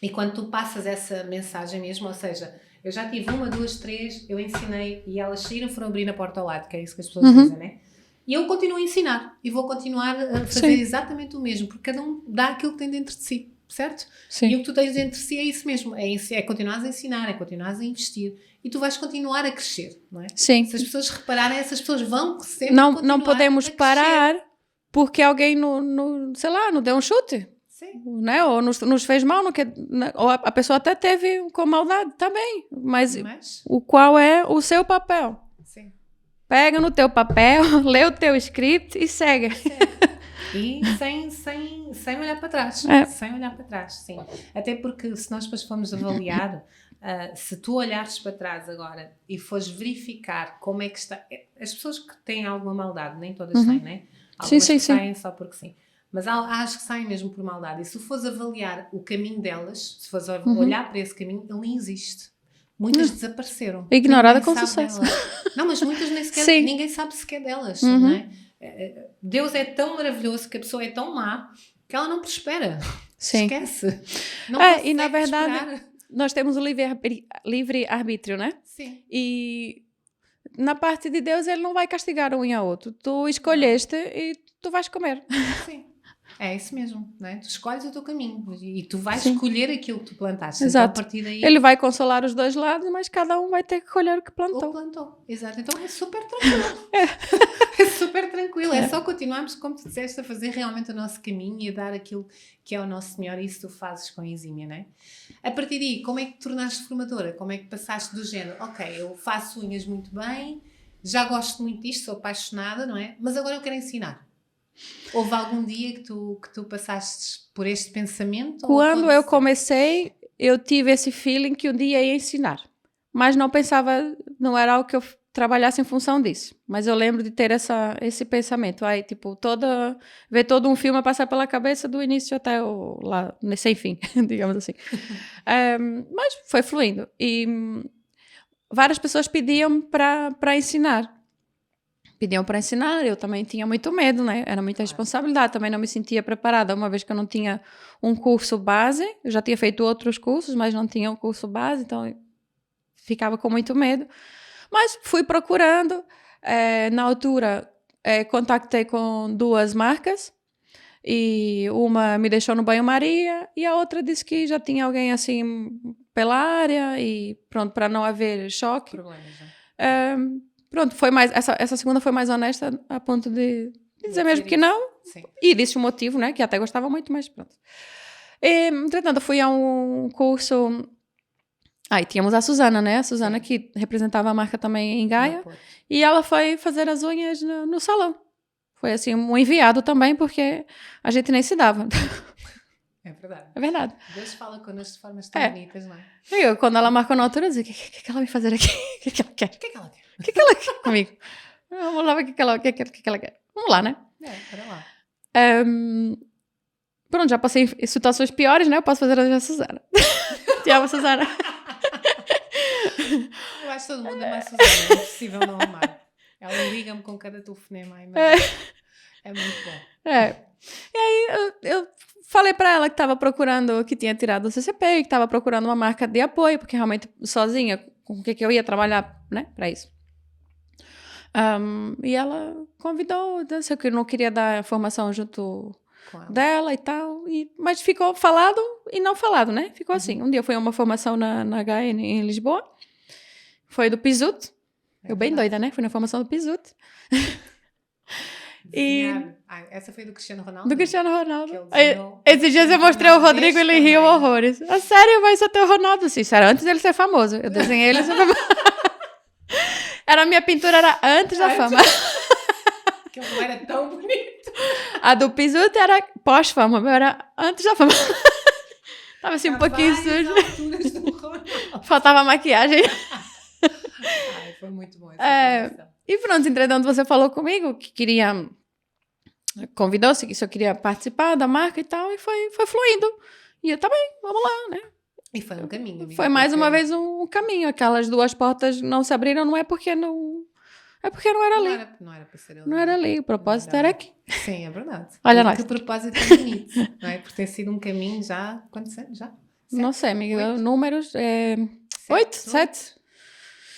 Speaker 1: e quando tu passas essa mensagem mesmo, ou seja, eu já tive 1, 2, 3, eu ensinei e elas saíram, foram abrir a porta ao lado, que é isso que as pessoas dizem, né? E eu continuo a ensinar e vou continuar a fazer exatamente o mesmo, porque cada um dá aquilo que tem dentro de si, certo?
Speaker 2: Sim.
Speaker 1: E o que tu tens dentro de si é isso mesmo, é continuar a ensinar, é continuar a investir e tu vais continuar a crescer, não é?
Speaker 2: Sim.
Speaker 1: Se as pessoas repararem, essas pessoas vão sempre
Speaker 2: não podemos parar porque alguém, sei lá, não deu um chute.
Speaker 1: Sim.
Speaker 2: Né? Ou nos fez mal, ou a pessoa até teve com maldade, tá bem. Mas qual é o seu papel?
Speaker 1: Sim.
Speaker 2: Pega no teu papel, lê o teu script e segue.
Speaker 1: E sem olhar para trás. Sem olhar para trás, sim. Até porque se nós depois formos avaliar, se tu olhares para trás agora e fores verificar como é que está... As pessoas que têm alguma maldade, nem todas têm, né? Algumas que saem só porque sim. Mas acho que saem mesmo por maldade. E se fores avaliar o caminho delas, se fores olhar para esse caminho, ele nem existe. Muitas desapareceram.
Speaker 2: Ignorada com sucesso.
Speaker 1: Não, mas muitas nem sequer... Ninguém sabe sequer delas, não é? Deus é tão maravilhoso que a pessoa é tão má que ela não prospera.
Speaker 2: Sim.
Speaker 1: Esquece. Não
Speaker 2: e na verdade, prosperar. Nós temos o livre-arbítrio, né?
Speaker 1: Sim.
Speaker 2: E na parte de Deus, ele não vai castigar um e a outro. Tu escolheste e tu vais comer.
Speaker 1: Sim. É isso mesmo, não é? Tu escolhes o teu caminho e tu vais escolher aquilo que tu plantaste.
Speaker 2: Exato.
Speaker 1: Então, a partir daí...
Speaker 2: Ele vai consolar os dois lados, mas cada um vai ter que colher o que plantou.
Speaker 1: Exato. Então é super tranquilo. É super tranquilo. É só continuarmos, como tu disseste, a fazer realmente o nosso caminho e a dar aquilo que é o nosso melhor. E isso tu fazes com exímia, não é? A partir daí, como é que te tornaste formadora? Como é que passaste do género? Ok, eu faço unhas muito bem, já gosto muito disto, sou apaixonada, não é? Mas agora eu quero ensinar. Houve algum dia que tu passaste por este pensamento?
Speaker 2: Quando eu comecei, eu tive esse feeling que um dia ia ensinar. Mas não pensava, não era algo que eu trabalhasse em função disso. Mas eu lembro de ter esse pensamento. Aí, tipo, ver todo um filme passar pela cabeça do início até lá, sem fim, digamos assim. Mas foi fluindo. E várias pessoas pediam para ensinar. Eu também tinha muito medo, né? Era muita responsabilidade, também não me sentia preparada, uma vez que eu não tinha um curso base, eu já tinha feito outros cursos, mas não tinha um curso base, então eu ficava com muito medo. Mas fui procurando, na altura contactei com 2 marcas, e uma me deixou no banho-maria, e a outra disse que já tinha alguém assim pela área, e pronto, para não haver choque.
Speaker 1: Problemas, né?
Speaker 2: Pronto, foi mais, essa segunda foi mais honesta a ponto de dizer mesmo que não.
Speaker 1: Sim.
Speaker 2: E disse o motivo, né? Que até gostava muito, mas pronto. Entretanto, fui a um curso... Aí tínhamos a Susana, né? A Susana que representava a marca também em Gaia. E ela foi fazer as unhas no salão. Foi assim, um enviado também, porque a gente nem se dava.
Speaker 1: É verdade.
Speaker 2: É verdade.
Speaker 1: Deus fala connosco de formas tão bonitas, não é?
Speaker 2: Eu, quando ela marcou na altura, eu dizia, o que ela vai fazer aqui? O que ela quer?
Speaker 1: O que ela quer?
Speaker 2: O que ela quer comigo? Vamos lá ver o que ela quer. Vamos lá, né?
Speaker 1: Para lá.
Speaker 2: Pronto, já passei em situações piores, né? Eu posso fazer a Susana. Te amo, Susana.
Speaker 1: Eu acho que todo mundo ama a Susana. É impossível não amar. Ela liga-me com cada telefonema. É muito bom.
Speaker 2: E aí eu falei para ela que estava procurando, que tinha tirado o CCP, que estava procurando uma marca de apoio, porque realmente sozinha, com o que eu ia trabalhar, né? Para isso. E ela convidou, disse que eu não queria dar formação junto dela e tal, mas ficou falado e não falado, né? Ficou assim. Um dia foi uma formação na HN em Lisboa, foi do Pizut, eu bem doida, né? Fui na formação do Pizut.
Speaker 1: Essa foi do Cristiano Ronaldo?
Speaker 2: Do Cristiano Ronaldo. Esses dias eu mostrei o Rodrigo e ele riu horrores. A sério, mas eu tenho o Ronaldo, sim. Isso era antes dele ser famoso. Eu desenhei ele ser famoso. A minha pintura era antes da fama.
Speaker 1: Que não era tão bonito.
Speaker 2: A do Pizut era pós-fama, meu era antes da fama. Tava assim um pouquinho sujo. Faltava maquiagem.
Speaker 1: Foi muito bom essa
Speaker 2: e pronto, entretanto você falou comigo que queria... Convidou-se que eu queria participar da marca e tal, e foi fluindo. E eu, tá bem, vamos lá, né?
Speaker 1: E foi um caminho, amiga.
Speaker 2: Foi mais uma vez um caminho. Aquelas 2 portas não se abriram, não é porque não... É porque não era ali.
Speaker 1: Não era para ser ali.
Speaker 2: Não era ali, o propósito era aqui.
Speaker 1: Sim, é verdade.
Speaker 2: Olha nós.
Speaker 1: Que propósito tão bonito, não é? Por ter sido um caminho já... Quantos anos já? 7?
Speaker 2: Não sei, amiga.
Speaker 1: 8?
Speaker 2: Números... 8? 7?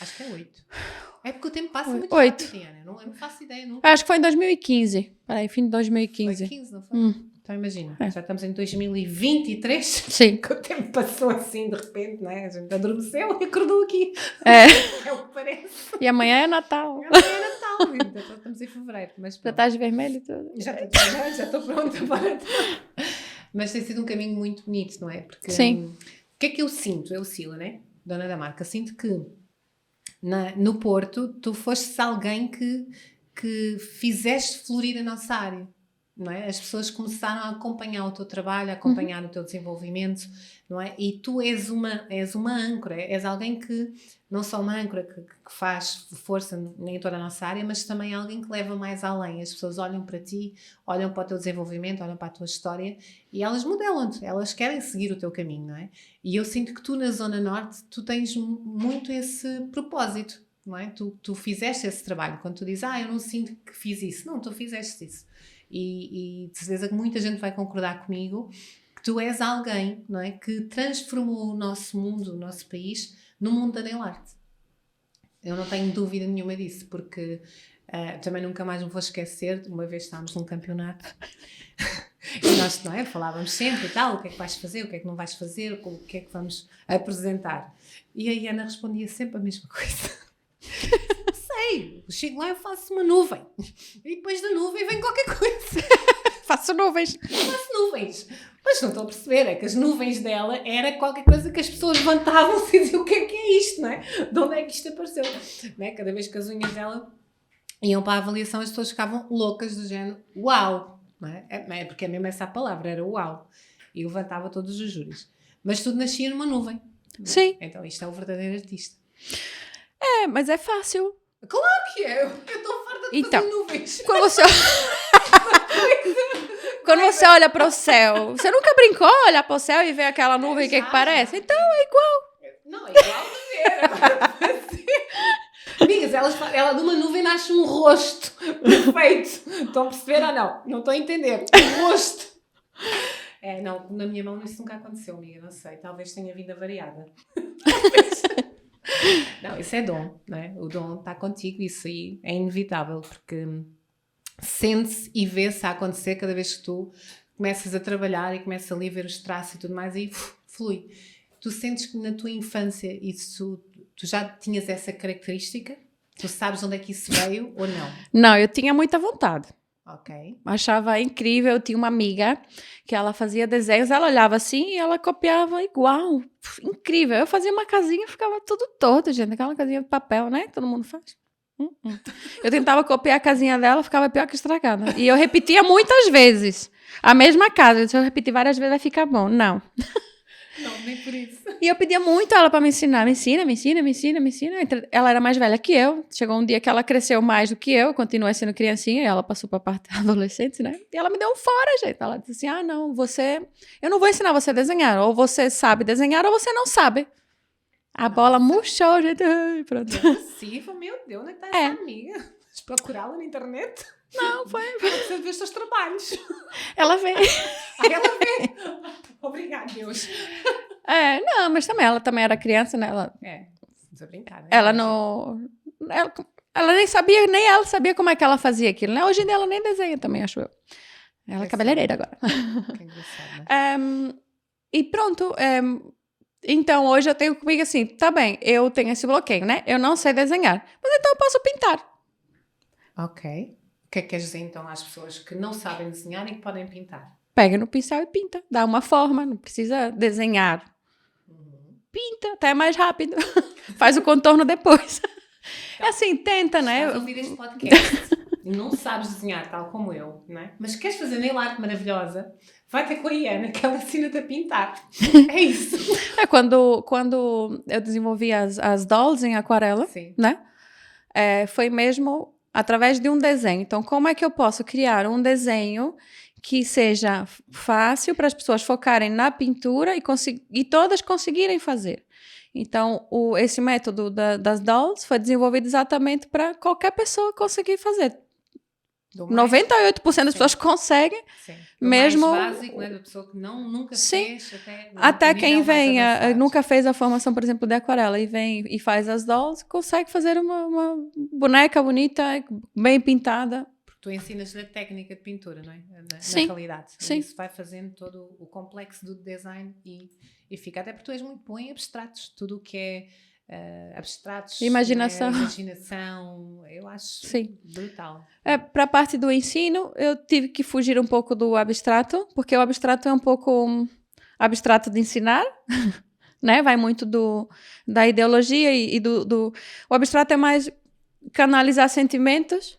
Speaker 1: Acho que é 8. É porque o tempo passa muito
Speaker 2: 8.
Speaker 1: rápido, Diana. Eu não faço ideia nunca.
Speaker 2: Acho que foi em 2015. Peraí, fim de 2015.
Speaker 1: Foi 15, não foi? Então imagina, já estamos em 2023.
Speaker 2: Sim.
Speaker 1: Que o tempo passou assim de repente, não é? A gente adormeceu e acordou aqui. É o que parece.
Speaker 2: E amanhã é Natal.
Speaker 1: Amanhã é Natal, ainda estamos em fevereiro. Mas
Speaker 2: já estás vermelho e tudo.
Speaker 1: Já estou vermelho, já estou pronta para... Mas tem sido um caminho muito bonito, não é? Porque
Speaker 2: Sim.
Speaker 1: o que é que eu sinto? Eu, Sila, né? Dona da Marca, sinto que no Porto tu fostes alguém que fizeste florir a nossa área, não é? As pessoas começaram a acompanhar o teu trabalho, a acompanhar o teu desenvolvimento, não é? E tu és uma âncora, és alguém que, não só uma âncora que faz força em toda a nossa área, mas também alguém que leva mais além. As pessoas olham para ti, olham para o teu desenvolvimento, olham para a tua história e elas modelam-te, elas querem seguir o teu caminho, não é? E eu sinto que tu na Zona Norte, tu tens muito esse propósito, não é? Tu fizeste esse trabalho. Quando tu dizes, eu não sinto que fiz isso. Não, tu fizeste isso. E de certeza que muita gente vai concordar comigo que tu és alguém, não é? Que transformou o nosso mundo, o nosso país, no mundo da nail art. Eu não tenho dúvida nenhuma disso, porque também nunca mais me vou esquecer, uma vez estávamos num campeonato e nós, não é? Falávamos sempre e tal, o que é que vais fazer, o que é que não vais fazer, o que é que vamos apresentar. E a Ana respondia sempre a mesma coisa. Não sei, eu chego lá e faço uma nuvem. E depois da nuvem vem qualquer coisa.
Speaker 2: Faço nuvens.
Speaker 1: Faço nuvens. Mas não estou a perceber, é que as nuvens dela era qualquer coisa que as pessoas levantavam-se e diziam o que é isto, não é? De onde é que isto apareceu? Não é? Cada vez que as unhas dela iam para a avaliação, as pessoas ficavam loucas do género, uau! Não é? É porque é mesmo essa a palavra, era uau. E levantava todos os júris. Mas tudo nascia numa nuvem.
Speaker 2: Sim.
Speaker 1: Então isto é o verdadeiro artista.
Speaker 2: É, mas é fácil.
Speaker 1: Claro que é! Eu estou farta de fazer nuvens.
Speaker 2: Quando você olha para o céu, você nunca brincou olhar para o céu e ver aquela nuvem, o que parece? Então é igual.
Speaker 1: Não, é igual a ver. Amigas, ela de uma nuvem nasce um rosto perfeito. Estão a perceber ou não? Não estão a entender. Um rosto. Não, na minha mão isso nunca aconteceu, amiga. Não sei. Talvez tenha vindo a variada. Não, isso é dom, não é? O dom está contigo, isso aí é inevitável, porque sente-se e vê-se a acontecer cada vez que tu começas a trabalhar e começas ali a ver os traços e tudo mais e flui. Tu sentes que na tua infância isso, tu já tinhas essa característica? Tu sabes onde é que isso veio ou não?
Speaker 2: Não, eu tinha muita vontade.
Speaker 1: Ok.
Speaker 2: Achava incrível. Eu tinha uma amiga que ela fazia desenhos, ela olhava assim e ela copiava igual. Incrível. Eu fazia uma casinha e ficava tudo torto, gente. Aquela casinha de papel, né? Todo mundo faz. Eu tentava copiar a casinha dela, ficava pior que estragada. E eu repetia muitas vezes a mesma casa. Se eu repetir várias vezes vai ficar bom. Não.
Speaker 1: Não, nem por isso.
Speaker 2: E eu pedia muito ela para me ensinar. Me ensina. Ela era mais velha que eu. Chegou um dia que ela cresceu mais do que eu. Continuei sendo criancinha. E ela passou para a parte adolescente, né? E ela me deu um fora, gente. Ela disse assim, não, eu não vou ensinar você a desenhar. Ou você sabe desenhar ou você não sabe. A bola murchou, gente. Ai, pronto.
Speaker 1: É possível, meu Deus, onde é que está essa amiga? Vais procurá-la na internet?
Speaker 2: Não, foi.
Speaker 1: Você vê os teus trabalhos.
Speaker 2: Ela veio.
Speaker 1: Ela vê. Obrigada, Deus.
Speaker 2: Não, mas também, ela também era criança, né?
Speaker 1: Não a brincar, né?
Speaker 2: Ela não... Ela nem sabia, nem ela sabia como é que ela fazia aquilo, né? Hoje em dia ela nem desenha também, acho eu. Ela é cabeleireira agora.
Speaker 1: Que engraçado, né?
Speaker 2: E pronto. Então, hoje eu tenho comigo assim, tá bem, eu tenho esse bloqueio, né? Eu não sei desenhar, mas então eu posso pintar.
Speaker 1: Ok. O que é que queres dizer, então, às pessoas que não sabem desenhar e que podem pintar?
Speaker 2: Pega no pincel e pinta. Dá uma forma, não precisa desenhar. Pinta, até é mais rápido. Faz o contorno depois. Então, assim, tenta, né?
Speaker 1: Estás a ouvir este podcast e não sabes desenhar tal como eu, não é? Mas queres fazer nail art maravilhosa? Vai ter com a Iana, que ela ensina-te a pintar. É isso.
Speaker 2: Quando eu desenvolvi as dolls em aquarela,
Speaker 1: sim,
Speaker 2: né? Foi mesmo através de um desenho. Então, como é que eu posso criar um desenho que seja fácil para as pessoas focarem na pintura e todas conseguirem fazer? Então, esse método das dolls foi desenvolvido exatamente para qualquer pessoa conseguir fazer. 98% das pessoas conseguem.
Speaker 1: Sim.
Speaker 2: Mesmo
Speaker 1: mais básico, né, da pessoa que nunca fez.
Speaker 2: Até quem vem, nunca fez a formação, por exemplo, de aquarela e vem e faz as dolls, consegue fazer uma boneca bonita, bem pintada.
Speaker 1: Porque tu ensinas na técnica de pintura, não é?
Speaker 2: Sim.
Speaker 1: Na realidade.
Speaker 2: Sim.
Speaker 1: Isso vai fazendo todo o complexo do design e fica. Até porque tu és muito bom em abstratos. Tudo o que é abstratos.
Speaker 2: Imaginação.
Speaker 1: Né? Imaginação, eu acho
Speaker 2: Sim.
Speaker 1: brutal.
Speaker 2: Para a parte do ensino, eu tive que fugir um pouco do abstrato, porque o abstrato é um pouco abstrato de ensinar, né? Vai muito da ideologia e O abstrato é mais canalizar sentimentos.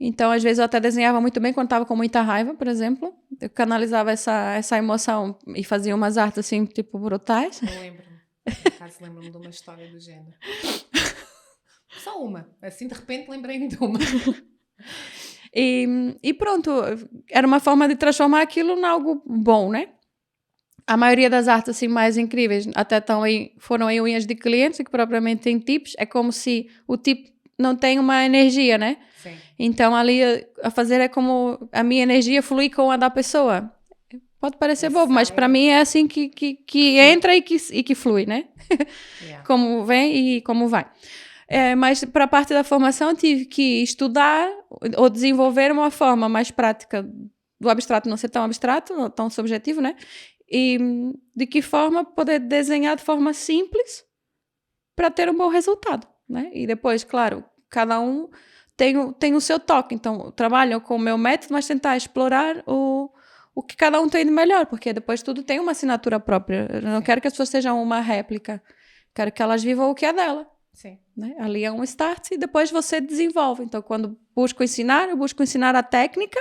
Speaker 2: Então, às vezes, eu até desenhava muito bem quando estava com muita raiva, por exemplo. Eu canalizava essa emoção e fazia umas artes, assim, tipo, brutais.
Speaker 1: Eu lembro-me. Por acaso, lembro-me de uma história do género. Só uma. Assim, de repente, lembrei-me de uma.
Speaker 2: E pronto, era uma forma de transformar aquilo em algo bom, né? A maioria das artes assim mais incríveis até foram em unhas de clientes, que propriamente têm tipos. É como se o tipo não tem uma energia, né?
Speaker 1: Sim.
Speaker 2: Então ali a fazer é como a minha energia fluir com a da pessoa. Pode parecer bobo, mas para mim é assim que entra e que flui, né?
Speaker 1: Yeah.
Speaker 2: Como vem e como vai. Mas para a parte da formação tive que estudar ou desenvolver uma forma mais prática do abstrato não ser tão abstrato, não tão subjetivo, né? E de que forma poder desenhar de forma simples para ter um bom resultado, né? E depois, claro, cada um tem o seu toque. Então, trabalho com o meu método, mas tentar explorar o que cada um tem de melhor, porque depois tudo tem uma assinatura própria. Eu não quero que as pessoas sejam uma réplica. Quero que elas vivam o que é dela.
Speaker 1: Sim.
Speaker 2: Né? Ali é um start e depois você desenvolve. Então, quando busco ensinar, eu busco ensinar a técnica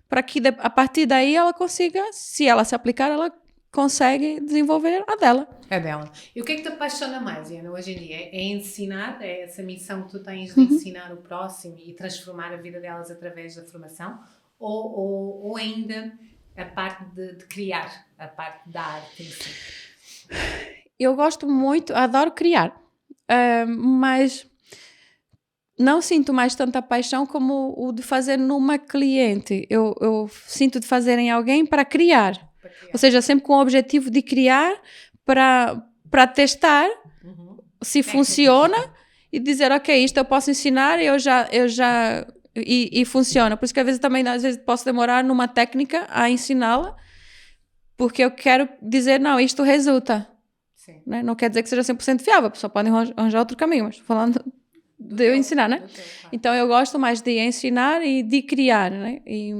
Speaker 2: para que a partir daí ela consiga, se ela se aplicar, ela consegue desenvolver a dela.
Speaker 1: A dela. E o que é que te apaixona mais, Ana, hoje em dia? É ensinar? É essa missão que tu tens de ensinar o próximo e transformar a vida delas através da formação? Ou ainda a parte de criar, a parte da arte em si?
Speaker 2: Eu gosto muito, adoro criar, mas não sinto mais tanta paixão como o de fazer numa cliente. Eu sinto de fazer em alguém para criar. Ou seja, sempre com o objetivo de criar para testar se funciona e dizer, ok, isto eu posso ensinar e funciona. Por isso que às vezes posso demorar numa técnica a ensiná-la, porque eu quero dizer, não, isto resulta.
Speaker 1: Sim.
Speaker 2: Né? Não quer dizer que seja 100% fiável, a pessoa pode arranjar outro caminho, mas falando de eu ensinar, né? Então eu gosto mais de ensinar e de criar, né? E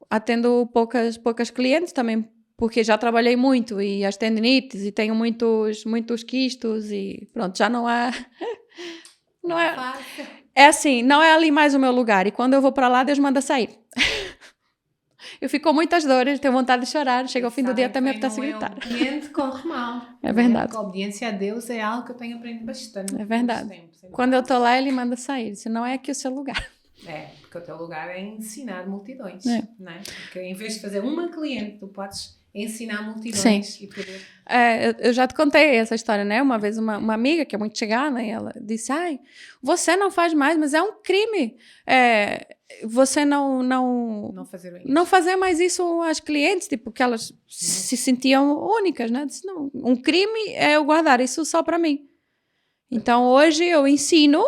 Speaker 2: atendo poucas clientes também, porque já trabalhei muito e as tendinites e tenho muitos quistos e pronto, já não há... Não é... É assim, não é ali mais o meu lugar e quando eu vou para lá, Deus manda sair. Eu fico com muitas dores, tenho vontade de chorar, chega ao fim do dia até me apetece gritar.
Speaker 1: O ambiente corre mal.
Speaker 2: É verdade.
Speaker 1: Porque a obediência a Deus é algo que eu tenho aprendido bastante.
Speaker 2: É verdade. Quando eu estou lá, ele manda sair, se não é aqui o seu lugar.
Speaker 1: Porque o teu lugar é ensinar multidões,
Speaker 2: não
Speaker 1: é? Porque em vez de fazer uma cliente, tu podes ensinar multidões.
Speaker 2: Sim.
Speaker 1: E poder...
Speaker 2: eu já te contei essa história, né? Uma vez uma amiga que é muito chegada, ela disse, você não faz mais, mas é um crime. Você não fazer mais isso às clientes, tipo, que elas se sentiam únicas, né? Disse, não, um crime é eu guardar isso só para mim. Então, hoje eu ensino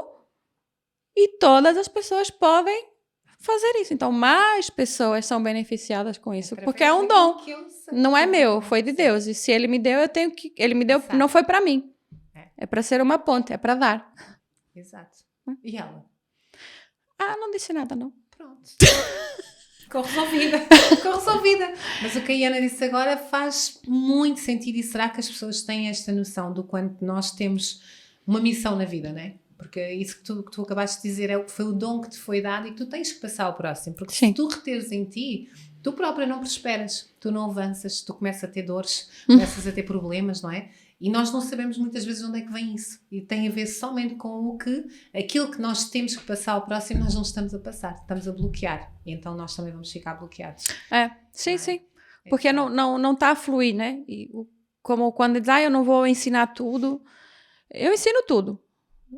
Speaker 2: e todas as pessoas podem fazer isso. Então, mais pessoas são beneficiadas com isso, porque é um dom. Não é meu, foi de Deus. E se ele me deu, eu tenho que... Ele me deu, não foi para mim. É para ser uma ponte, é para dar.
Speaker 1: Exato. E ela?
Speaker 2: Não disse nada, não.
Speaker 1: Pronto. Ficou resolvida. Mas o que a Ana disse agora faz muito sentido. E será que as pessoas têm esta noção do quanto nós temos uma missão na vida, não é? Porque isso que tu acabaste de dizer foi o dom que te foi dado e tu tens que passar ao próximo. Porque se tu reteres em ti, tu própria não prosperas, tu não avanças, tu começas a ter dores, começas a ter problemas, não é? E nós não sabemos muitas vezes onde é que vem isso. E tem a ver somente com aquilo que nós temos que passar ao próximo, nós não estamos a passar, estamos a bloquear. E então nós também vamos ficar bloqueados.
Speaker 2: Sim. Porque não está a fluir, né? E como quando diz, eu não vou ensinar tudo, eu ensino tudo.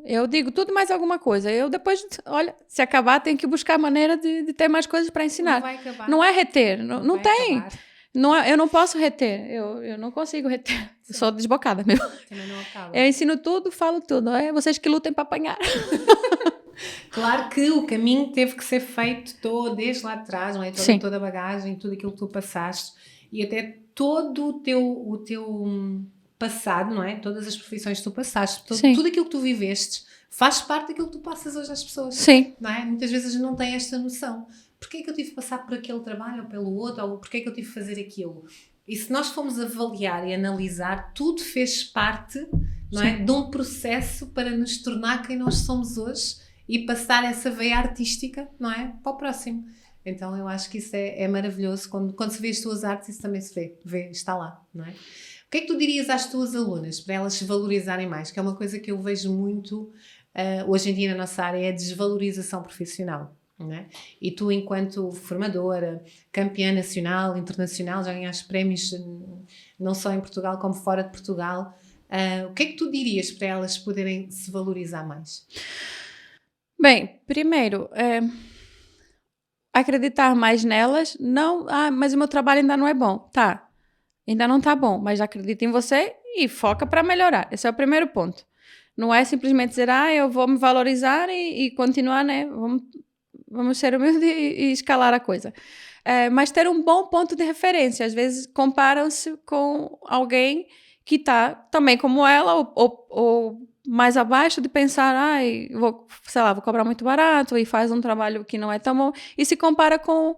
Speaker 2: Eu digo tudo mais alguma coisa. Eu depois, olha, se acabar, tenho que buscar maneira de ter mais coisas para ensinar.
Speaker 1: Não vai acabar.
Speaker 2: Não é reter, não tem. Eu não posso reter, eu não consigo reter. Sim. Eu sou desbocada mesmo.
Speaker 1: Também não acaba.
Speaker 2: Eu ensino tudo, falo tudo. É vocês que lutem para apanhar.
Speaker 1: Claro que o caminho teve que ser feito desde lá de trás, não é? Toda a bagagem, tudo aquilo que tu passaste e até todo o teu passado, não é? Todas as profissões que tu passaste,
Speaker 2: Sim.
Speaker 1: tudo aquilo que tu viveste, faz parte daquilo que tu passas hoje às pessoas.
Speaker 2: Sim.
Speaker 1: Não é? Muitas vezes a gente não tem esta noção. Porquê é que eu tive que passar por aquele trabalho ou pelo outro? Ou porquê é que eu tive que fazer aquilo? E se nós formos avaliar e analisar, tudo fez parte, não é, de um processo para nos tornar quem nós somos hoje e passar essa veia artística, não é, para o próximo. Então eu acho que isso é maravilhoso. Quando se vê as tuas artes, isso também se vê, está lá, não é? O que é que tu dirias às tuas alunas para elas se valorizarem mais? Que é uma coisa que eu vejo muito hoje em dia na nossa área, é a desvalorização profissional. Não é? E tu, enquanto formadora, campeã nacional, internacional, já ganhaste prémios não só em Portugal como fora de Portugal, o que é que tu dirias para elas poderem se valorizar mais?
Speaker 2: Bem, primeiro, acreditar mais nelas, não, mas o meu trabalho ainda não é bom. Tá, ainda não tá bom, mas acredita em você e foca para melhorar. Esse é o primeiro ponto. Não é simplesmente dizer, eu vou me valorizar e continuar, né? Vamos ser humildes e escalar a coisa. Mas ter um bom ponto de referência. Às vezes comparam-se com alguém que está também como ela ou mais abaixo, de pensar, vou cobrar muito barato e faz um trabalho que não é tão bom. E se compara com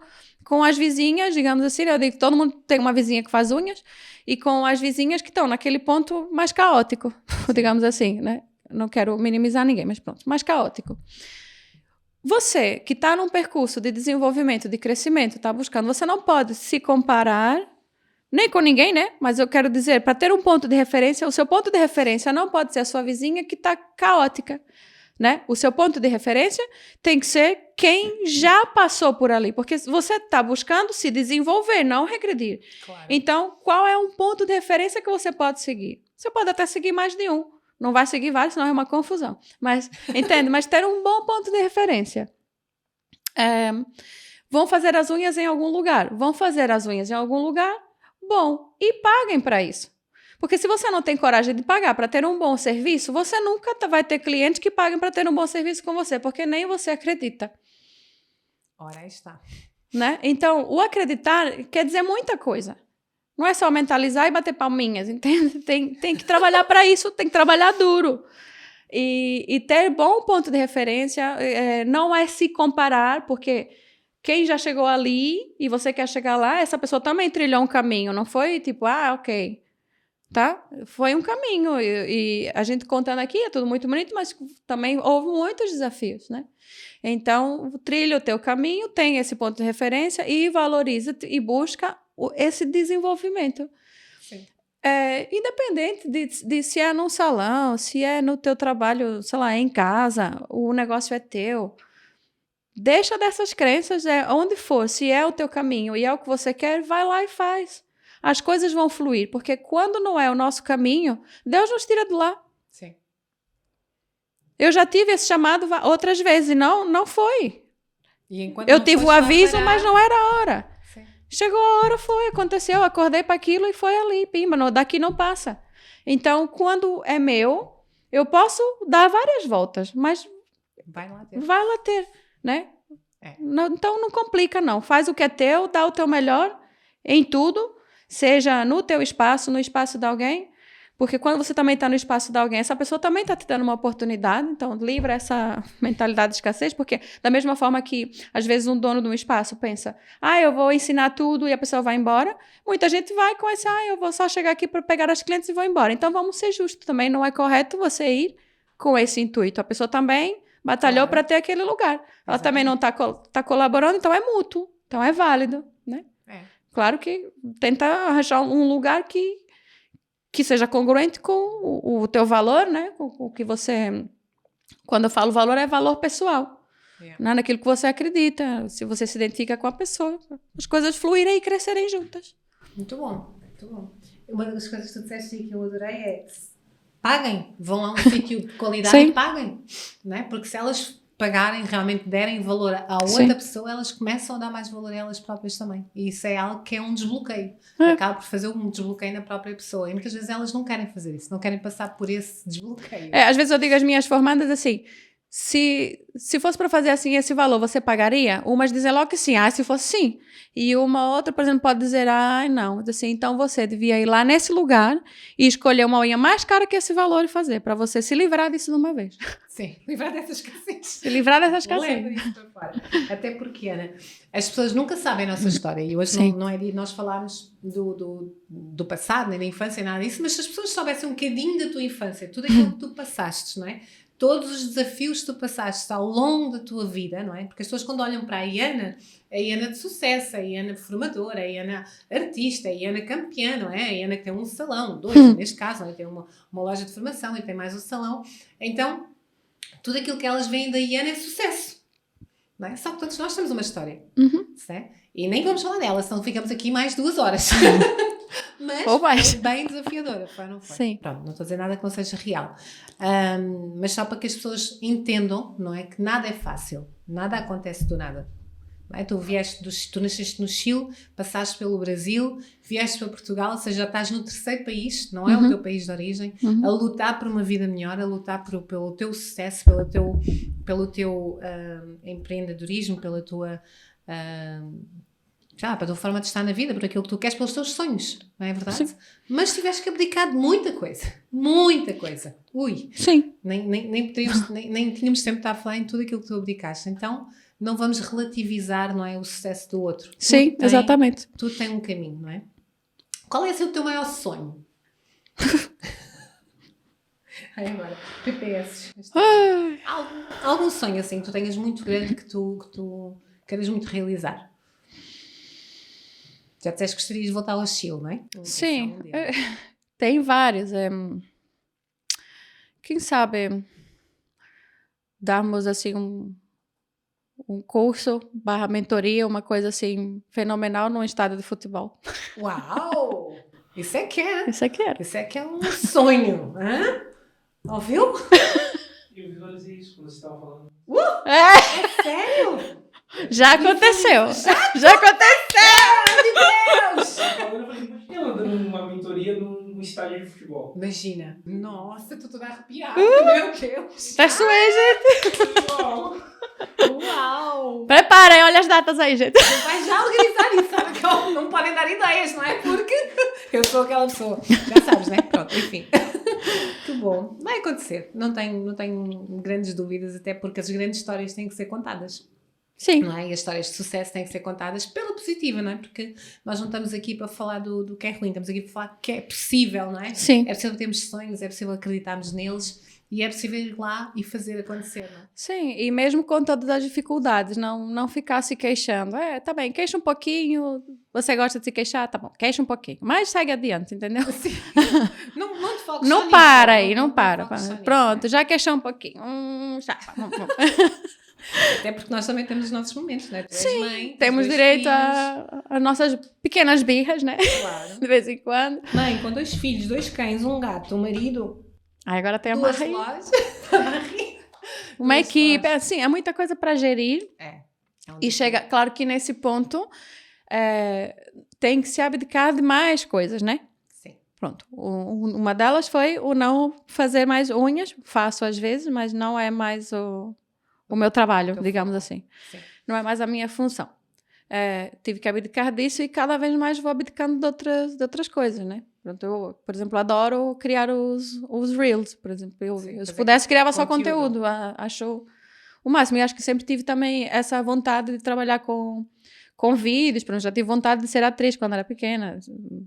Speaker 2: as vizinhas, digamos assim, eu digo que todo mundo tem uma vizinha que faz unhas, e com as vizinhas que estão naquele ponto mais caótico, digamos assim, né? Não quero minimizar ninguém, mas pronto, mais caótico. Você que está num percurso de desenvolvimento, de crescimento, está buscando, você não pode se comparar nem com ninguém, né? Mas eu quero dizer, para ter um ponto de referência, o seu ponto de referência não pode ser a sua vizinha que está caótica, né? O seu ponto de referência tem que ser quem já passou por ali, porque você está buscando se desenvolver, não regredir.
Speaker 1: Claro.
Speaker 2: Então, qual é um ponto de referência que você pode seguir? Você pode até seguir mais de um. Não vai seguir vários, senão é uma confusão. Mas, entende? Mas ter um bom ponto de referência. Vão fazer as unhas em algum lugar. Vão fazer as unhas em algum lugar, bom. E paguem para isso. Porque se você não tem coragem de pagar para ter um bom serviço, você nunca vai ter clientes que paguem para ter um bom serviço com você, porque nem você acredita.
Speaker 1: Ora, aí está.
Speaker 2: Né? Então, o acreditar quer dizer muita coisa. Não é só mentalizar e bater palminhas, entende? Tem que trabalhar para isso, tem que trabalhar duro. E ter bom ponto de referência não é se comparar, porque quem já chegou ali e você quer chegar lá, essa pessoa também trilhou um caminho, não foi tipo, ok, tá? Foi um caminho. E a gente contando aqui é tudo muito bonito, mas também houve muitos desafios, né? Então, trilha o teu caminho, tem esse ponto de referência e valoriza e busca esse desenvolvimento.
Speaker 1: Sim.
Speaker 2: Independente de se é num salão, se é no teu trabalho, sei lá, em casa, o negócio é teu. Deixa dessas crenças, onde for, se é o teu caminho e é o que você quer, vai lá e faz. As coisas vão fluir, porque quando não é o nosso caminho, Deus nos tira de lá.
Speaker 1: Sim.
Speaker 2: Eu já tive esse chamado outras vezes e não foi.
Speaker 1: E
Speaker 2: eu tive o aviso, mas não era a hora.
Speaker 1: Sim.
Speaker 2: Chegou a hora, aconteceu, acordei para aquilo e foi ali, pimba, daqui não passa. Então, quando é meu, eu posso dar várias voltas, mas
Speaker 1: vai lá ter,
Speaker 2: né? Então, não complica, não. Faz o que é teu, dá o teu melhor em tudo, seja no teu espaço, no espaço de alguém, porque quando você também está no espaço de alguém, essa pessoa também está te dando uma oportunidade, então livra essa mentalidade de escassez, porque da mesma forma que, às vezes, um dono de um espaço pensa, eu vou ensinar tudo e a pessoa vai embora, muita gente vai com esse, eu vou só chegar aqui para pegar as clientes e vou embora. Então, vamos ser justos também, não é correto você ir com esse intuito. A pessoa também batalhou para ter aquele lugar. Ela também não está colaborando, então é mútuo, então é válido, né? Claro que tenta arranjar um lugar que seja congruente com o teu valor, né? Com o que você... Quando eu falo valor, é valor pessoal. Não é naquilo que você acredita, se você se identifica com a pessoa. As coisas fluírem e crescerem juntas.
Speaker 1: Muito bom, muito bom. Uma das coisas que tu disseste que eu adorei é paguem, vão a um sítio de qualidade e paguem. Né? Porque se elas pagarem, realmente derem valor a outra pessoa, elas começam a dar mais valor a elas próprias também. E isso é algo que é um desbloqueio. Acaba por fazer um desbloqueio na própria pessoa. E muitas vezes elas não querem fazer isso, não querem passar por esse desbloqueio.
Speaker 2: Às vezes eu digo às minhas formandas assim, se fosse para fazer assim esse valor, você pagaria? Umas dizem logo que sim, se fosse sim. E uma outra, por exemplo, pode dizer, não. Assim, então você devia ir lá nesse lugar e escolher uma unha mais cara que esse valor e fazer, para você se livrar disso de uma vez.
Speaker 1: Sim, livrar dessas escassez.
Speaker 2: Se livrar dessas escassez.
Speaker 1: Leva isso para fora. Até porque, Ana, as pessoas nunca sabem a nossa história. E hoje não é de nós falarmos do passado, nem da infância, nada disso, mas se as pessoas soubessem um bocadinho da tua infância, tudo aquilo que tu passaste, não é? Todos os desafios que tu passaste ao longo da tua vida, não é? Porque as pessoas quando olham para a Iana de sucesso, a Iana formadora, a Iana artista, a Iana campeã, não é? A Iana que tem um salão, 2 neste caso, não é? Tem uma loja de formação e tem mais um salão. Então, tudo aquilo que elas veem da Iana é sucesso, não é? Só que todos nós temos uma história, certo? E nem vamos falar dela, senão ficamos aqui mais 2 horas. Mas foi bem desafiadora, foi, não foi?
Speaker 2: Sim.
Speaker 1: Pronto, não estou a dizer nada que não seja real. Mas só para que as pessoas entendam, não é? Que nada é fácil, nada acontece do nada. Não é? Tu nasceste no Chile, passaste pelo Brasil, vieste para Portugal, ou seja, já estás no 3º país, não é o teu país de origem, a lutar por uma vida melhor, a lutar pelo teu sucesso, pelo teu empreendedorismo, pela tua... para a tua forma de estar na vida, por aquilo que tu queres, pelos teus sonhos, não é verdade?
Speaker 2: Sim.
Speaker 1: Mas tiveste que abdicar de muita coisa. Ui!
Speaker 2: Sim.
Speaker 1: Nem tínhamos tempo de estar a falar em tudo aquilo que tu abdicaste. Então, não vamos relativizar, não é, o sucesso do outro.
Speaker 2: Sim, exatamente.
Speaker 1: Tudo tem um caminho, não é? Qual é o teu maior sonho? Agora, PPS. Algum sonho, assim, que tu tenhas muito grande, que tu queres muito realizar? Já disseste que gostarias de voltar ao Chile, não é?
Speaker 2: Sim, tem vários. Quem sabe darmos assim um curso / mentoria, uma coisa assim fenomenal num estádio de futebol.
Speaker 1: Uau! Isso é que é.
Speaker 2: Isso é que era.
Speaker 1: Isso é que é um sonho. Hã? Ouviu?
Speaker 3: Eu visualizei isso quando você estava falando.
Speaker 1: É sério?
Speaker 2: Já aconteceu. Já aconteceu!
Speaker 1: Meu Deus!
Speaker 3: Eu falei, imagina ela dando uma mentoria num estádio de futebol.
Speaker 1: Imagina. Nossa, tô toda arrepiada. Meu Deus.
Speaker 2: Persuei, gente.
Speaker 1: Uau!
Speaker 2: Preparem, olha as datas aí, gente.
Speaker 1: Vai já organizar isso, sabe? Que não podem dar ideias, não é? Porque eu sou aquela pessoa. Já sabes, né? Pronto, enfim. Que bom. Vai acontecer. Não tenho grandes dúvidas, até porque as grandes histórias têm que ser contadas.
Speaker 2: Sim.
Speaker 1: Não é? E as histórias de sucesso têm que ser contadas pela positiva, não é? Porque nós não estamos aqui para falar do que é ruim, estamos aqui para falar que é possível, não é?
Speaker 2: Sim.
Speaker 1: É possível termos sonhos, é possível acreditarmos neles e é possível ir lá e fazer acontecer, não é?
Speaker 2: Sim, e mesmo com todas as dificuldades, não ficar se queixando. Tá bem, queixa um pouquinho, você gosta de se queixar? Tá bom, queixa um pouquinho, mas segue adiante, entendeu?
Speaker 1: Sim. Não te foques
Speaker 2: Não
Speaker 1: só
Speaker 2: para
Speaker 1: nisso,
Speaker 2: aí, não para.
Speaker 1: foques só nisso,
Speaker 2: Pronto,
Speaker 1: né?
Speaker 2: já queixou um pouquinho.
Speaker 1: Até porque nós também temos os nossos momentos, né? Tu és
Speaker 2: Sim,
Speaker 1: mãe,
Speaker 2: temos
Speaker 1: tens 2
Speaker 2: direito
Speaker 1: filhos.
Speaker 2: a nossas pequenas birras, né?
Speaker 1: Claro.
Speaker 2: De vez em quando.
Speaker 1: Mãe, com 2 filhos, 2 cães, um gato, um marido,
Speaker 2: Agora tem a
Speaker 1: 2
Speaker 2: marra.
Speaker 1: lojas.
Speaker 2: Uma
Speaker 1: duas
Speaker 2: equipe,
Speaker 1: lojas.
Speaker 2: assim, é muita coisa para gerir.
Speaker 1: É um
Speaker 2: E
Speaker 1: desafio.
Speaker 2: chega, claro que nesse ponto tem que se abdicar de mais coisas, né?
Speaker 1: Sim.
Speaker 2: Pronto. Uma delas foi o não fazer mais unhas. Faço às vezes, mas não é mais o meu trabalho,
Speaker 1: Teu
Speaker 2: digamos
Speaker 1: foco.
Speaker 2: assim.
Speaker 1: Sim.
Speaker 2: Não é mais a minha função. Tive que abdicar disso e cada vez mais vou abdicando de outras coisas, né? Pronto, eu, por exemplo, adoro criar os Reels, por exemplo.
Speaker 1: Sim,
Speaker 2: Se
Speaker 1: fazer
Speaker 2: pudesse, criava só
Speaker 1: conteúdo.
Speaker 2: conteúdo. Acho o máximo. E acho que sempre tive também essa vontade de trabalhar com vídeos. Pronto, já tive vontade de ser atriz quando era pequena.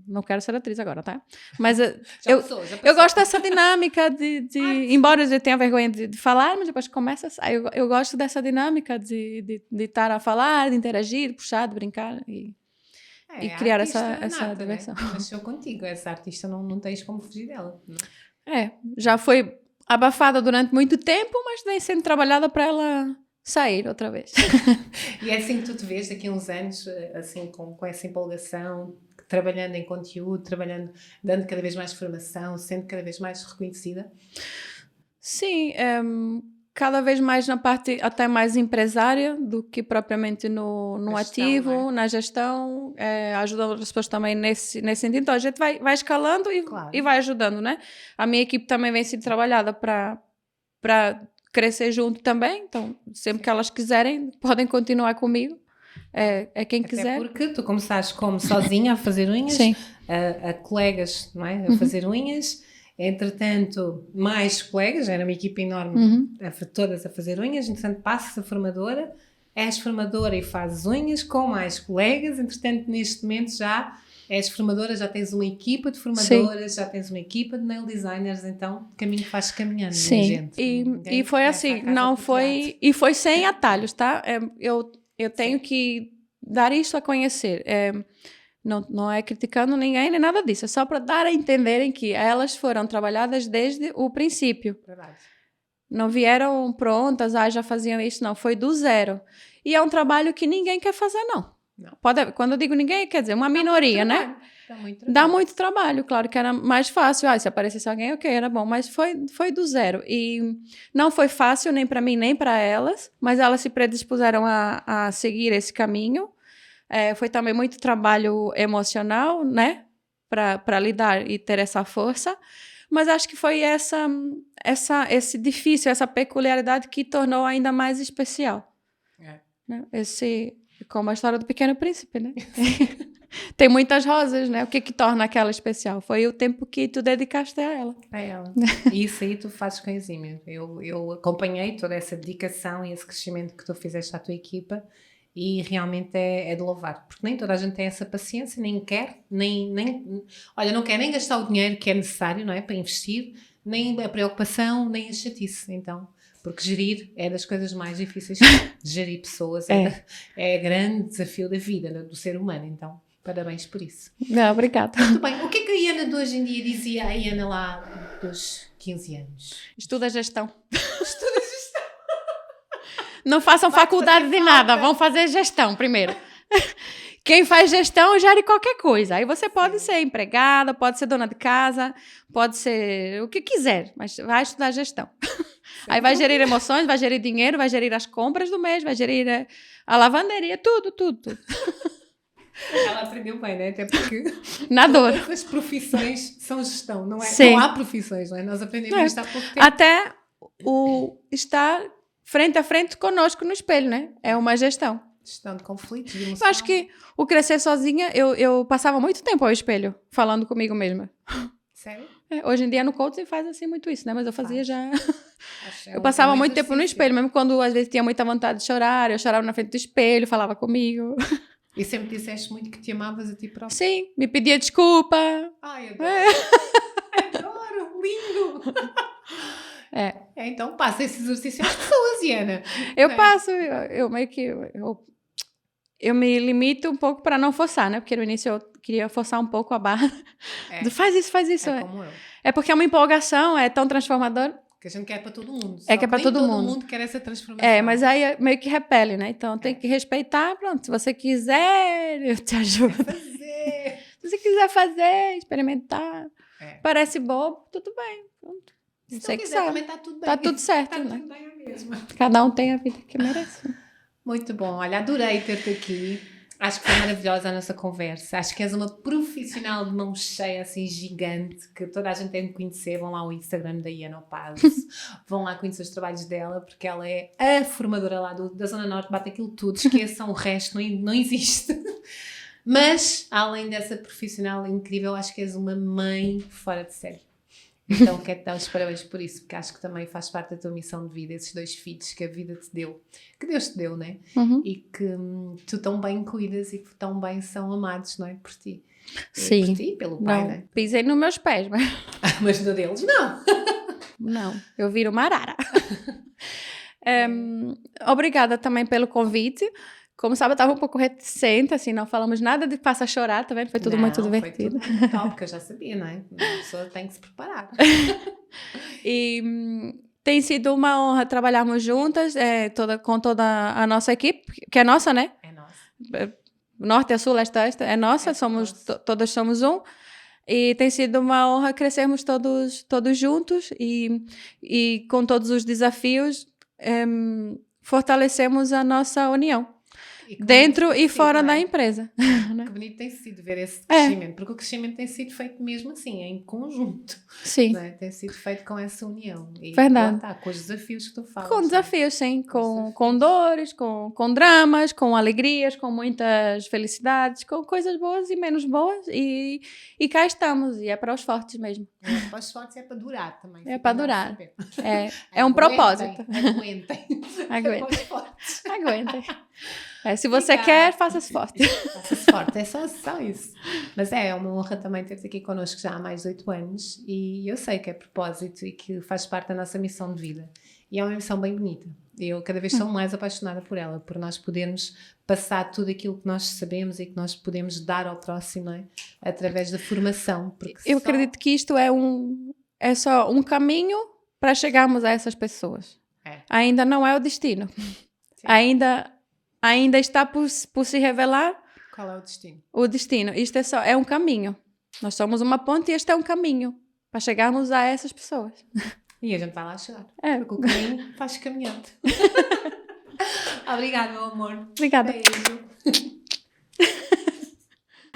Speaker 2: Não quero ser atriz agora, tá? Mas
Speaker 1: Já passou.
Speaker 2: eu gosto dessa dinâmica embora eu tenha vergonha de falar, mas depois começa a sair. Eu gosto dessa dinâmica de estar a falar, de interagir, de puxar, de brincar e criar essa diversão.
Speaker 1: Né? Nasceu contigo, essa artista não tens como fugir dela. Não?
Speaker 2: Já foi abafada durante muito tempo, mas vem sendo trabalhada para ela sair outra vez.
Speaker 1: E é assim que tu te vês daqui a uns anos, assim, com essa empolgação, trabalhando em conteúdo, dando cada vez mais formação, sendo cada vez mais reconhecida?
Speaker 2: Sim, cada vez mais na parte até mais empresária do que propriamente no
Speaker 1: Na gestão,
Speaker 2: ativo,
Speaker 1: não é?
Speaker 2: na gestão, ajudando outras pessoas também nesse sentido. Então a gente vai escalando
Speaker 1: Claro.
Speaker 2: e vai ajudando, né? A minha equipe também vem sendo trabalhada para crescer junto também, então sempre que elas quiserem podem continuar comigo, é quem quiser.
Speaker 1: Até porque tu começaste como sozinha a fazer unhas,
Speaker 2: Sim.
Speaker 1: a colegas, não é? A fazer unhas, entretanto mais colegas, era uma equipa enorme, todas a fazer unhas, entretanto passas a formadora, és formadora e fazes unhas com mais colegas, entretanto neste momento já és formadora, já tens uma equipa de formadoras, já tens uma equipa de nail designers, então o caminho faz caminhando, minha gente.
Speaker 2: E foi assim, não foi... E foi sem atalhos, tá? Eu tenho que dar isto a conhecer. Não é criticando ninguém, nem nada disso. É só para dar a entenderem que elas foram trabalhadas desde o princípio.
Speaker 1: Verdade.
Speaker 2: Não vieram prontas, já faziam isso, não. Foi do zero. E é um trabalho que ninguém quer fazer, não. Quando eu digo ninguém, quer dizer uma minoria, né? Dá muito trabalho. Claro que era mais fácil. Se aparecesse alguém, ok, era bom. Mas foi do zero. E não foi fácil nem para mim, nem para elas. Mas elas se predispuseram a seguir esse caminho. Foi também muito trabalho emocional, né? Para lidar e ter essa força. Mas acho que foi esse difícil, essa peculiaridade que tornou ainda mais especial. Né? Como a história do Pequeno Príncipe, né? Tem muitas rosas, né? O que torna aquela especial? Foi o tempo que tu dedicaste a ela.
Speaker 1: A ela. E isso aí tu fazes com exímio. Eu acompanhei toda essa dedicação e esse crescimento que tu fizeste à tua equipa e realmente é de louvar. Porque nem toda a gente tem essa paciência, nem quer, olha, não quer nem gastar o dinheiro que é necessário, não é? Para investir, nem a preocupação, nem a chatice. Então... Porque gerir é das coisas mais difíceis. Gerir pessoas é grande desafio da vida, do ser humano. Então, parabéns por isso.
Speaker 2: Não, obrigada.
Speaker 1: Muito bem. O que é que a Iana de hoje em dia dizia à Iana lá dos 15 anos?
Speaker 2: Estuda gestão. Estuda gestão. Não façam faculdade de nada, vão fazer gestão primeiro. Quem faz gestão gere qualquer coisa. Aí você pode ser empregada, pode ser dona de casa, pode ser o que quiser, mas vai estudar gestão. Aí vai gerir emoções, vai gerir dinheiro, vai gerir as compras do mês, vai gerir a lavanderia, tudo.
Speaker 1: Ela aprendeu bem, né? Até porque
Speaker 2: na dor.
Speaker 1: Todas as profissões são gestão, não é?
Speaker 2: Sim.
Speaker 1: Não há profissões, não é? Nós aprendemos isto há pouco tempo.
Speaker 2: Até o estar frente a frente conosco no espelho, né? É uma gestão.
Speaker 1: Gestão de conflitos, de
Speaker 2: Eu acho que o crescer sozinha, eu passava muito tempo ao espelho, falando comigo mesma.
Speaker 1: Sério?
Speaker 2: Hoje em dia no coaching faz assim muito isso, né? Mas eu fazia já...
Speaker 1: Eu
Speaker 2: passava muito tempo no espelho, mesmo quando às vezes tinha muita vontade de chorar, eu chorava na frente do espelho, falava comigo.
Speaker 1: E sempre disseste muito que te amavas a ti própria.
Speaker 2: Sim, me pedia desculpa.
Speaker 1: Ai, adoro. Adoro, lindo. Então passa esse exercício às pessoas, Iana.
Speaker 2: Eu passo, eu meio que... Eu me limito um pouco para não forçar, né? Porque no início eu queria forçar um pouco a barra. Faz isso.
Speaker 1: É como eu.
Speaker 2: É porque é uma empolgação, é tão transformador.
Speaker 1: Que a gente quer para todo mundo.
Speaker 2: Que é para todo mundo.
Speaker 1: Todo mundo quer essa transformação.
Speaker 2: Mas aí meio que repele, né? Então tem que respeitar, pronto. Se você quiser, eu te ajudo. Se você quiser fazer, experimentar, parece bobo, tudo bem. Pronto.
Speaker 1: Se não quiser, também está tudo bem.
Speaker 2: Tá tudo certo,
Speaker 1: tá
Speaker 2: né?
Speaker 1: Tudo bem mesmo.
Speaker 2: Cada um tem a vida que merece.
Speaker 1: Muito bom. Olha, adorei ter-te aqui. Acho que foi maravilhosa a nossa conversa. Acho que és uma profissional de mão cheia, assim, gigante, que toda a gente tem de conhecer. Vão lá ao Instagram da Iana Opazzo. Vão lá conhecer os trabalhos dela, porque ela é a formadora lá da Zona Norte, bate aquilo tudo. Esqueçam o resto, não existe. Mas, além dessa profissional incrível, acho que és uma mãe fora de série. Então quero-te dar os parabéns por isso, porque acho que também faz parte da tua missão de vida, esses 2 filhos que a vida te deu, que Deus te deu, né? E que tu tão bem cuidas e que tão bem são amados, não é? Por ti.
Speaker 2: Sim.
Speaker 1: Por ti e pelo pai,
Speaker 2: não,
Speaker 1: né?
Speaker 2: Pisei nos meus pés, mas...
Speaker 1: Mas no deles, não.
Speaker 2: Não, eu viro uma arara. Obrigada também pelo convite. Como sabe, eu estava um pouco reticente, assim, não falamos nada de faça chorar, tá vendo? Foi tudo muito divertido.
Speaker 1: Foi tudo muito top, porque eu já sabia, não é? A pessoa tem que se preparar.
Speaker 2: E tem sido uma honra trabalharmos juntas, com toda a nossa equipe, que é nossa, né?
Speaker 1: É nossa.
Speaker 2: Norte a sul, leste a oeste, é nossa, todas somos um. E tem sido uma honra crescermos todos juntos e com todos os desafios, fortalecemos a nossa união.
Speaker 1: E que
Speaker 2: dentro
Speaker 1: bonito tem
Speaker 2: e
Speaker 1: sido,
Speaker 2: fora
Speaker 1: não
Speaker 2: da
Speaker 1: é?
Speaker 2: empresa.
Speaker 1: Que bonito tem sido ver esse crescimento, porque o crescimento tem sido feito mesmo assim, em conjunto,
Speaker 2: Sim,
Speaker 1: não é? Tem sido feito com essa união. E lá
Speaker 2: verdade.
Speaker 1: está, com os desafios que tu falas.
Speaker 2: Com
Speaker 1: não é?
Speaker 2: desafios, sim. Com
Speaker 1: desafios.
Speaker 2: dores, com dramas, com alegrias, com muitas felicidades, com coisas boas e menos boas. E cá estamos. E é para os fortes mesmo.
Speaker 1: É, para os fortes é para durar também.
Speaker 2: É
Speaker 1: fica
Speaker 2: para
Speaker 1: já a
Speaker 2: durar.
Speaker 1: saber.
Speaker 2: É um propósito.
Speaker 1: Aguentem. É para
Speaker 2: Aguentem.
Speaker 1: os fortes.
Speaker 2: Aguentem. Se você
Speaker 1: Obrigada.
Speaker 2: quer, faça-se forte.
Speaker 1: Faça-se forte, é só isso. Mas é uma honra também ter-te aqui connosco já há mais de 8 anos e eu sei que é propósito e que faz parte da nossa missão de vida. E é uma missão bem bonita. Eu cada vez sou mais apaixonada por ela, por nós podermos passar tudo aquilo que nós sabemos e que nós podemos dar ao próximo, não é? Através da formação. Porque
Speaker 2: Eu
Speaker 1: só-
Speaker 2: acredito que isto é só um caminho para chegarmos a essas pessoas.
Speaker 1: É.
Speaker 2: Ainda não é o destino. Ainda está por se revelar
Speaker 1: Qual é o destino?
Speaker 2: o destino. Isto é um caminho. Nós somos uma ponte e este é um caminho para chegarmos a essas pessoas.
Speaker 1: E a gente vai lá chegar.
Speaker 2: É.
Speaker 1: Porque o caminho faz caminhando. Obrigada, meu amor.
Speaker 2: Obrigada.
Speaker 1: Beijo.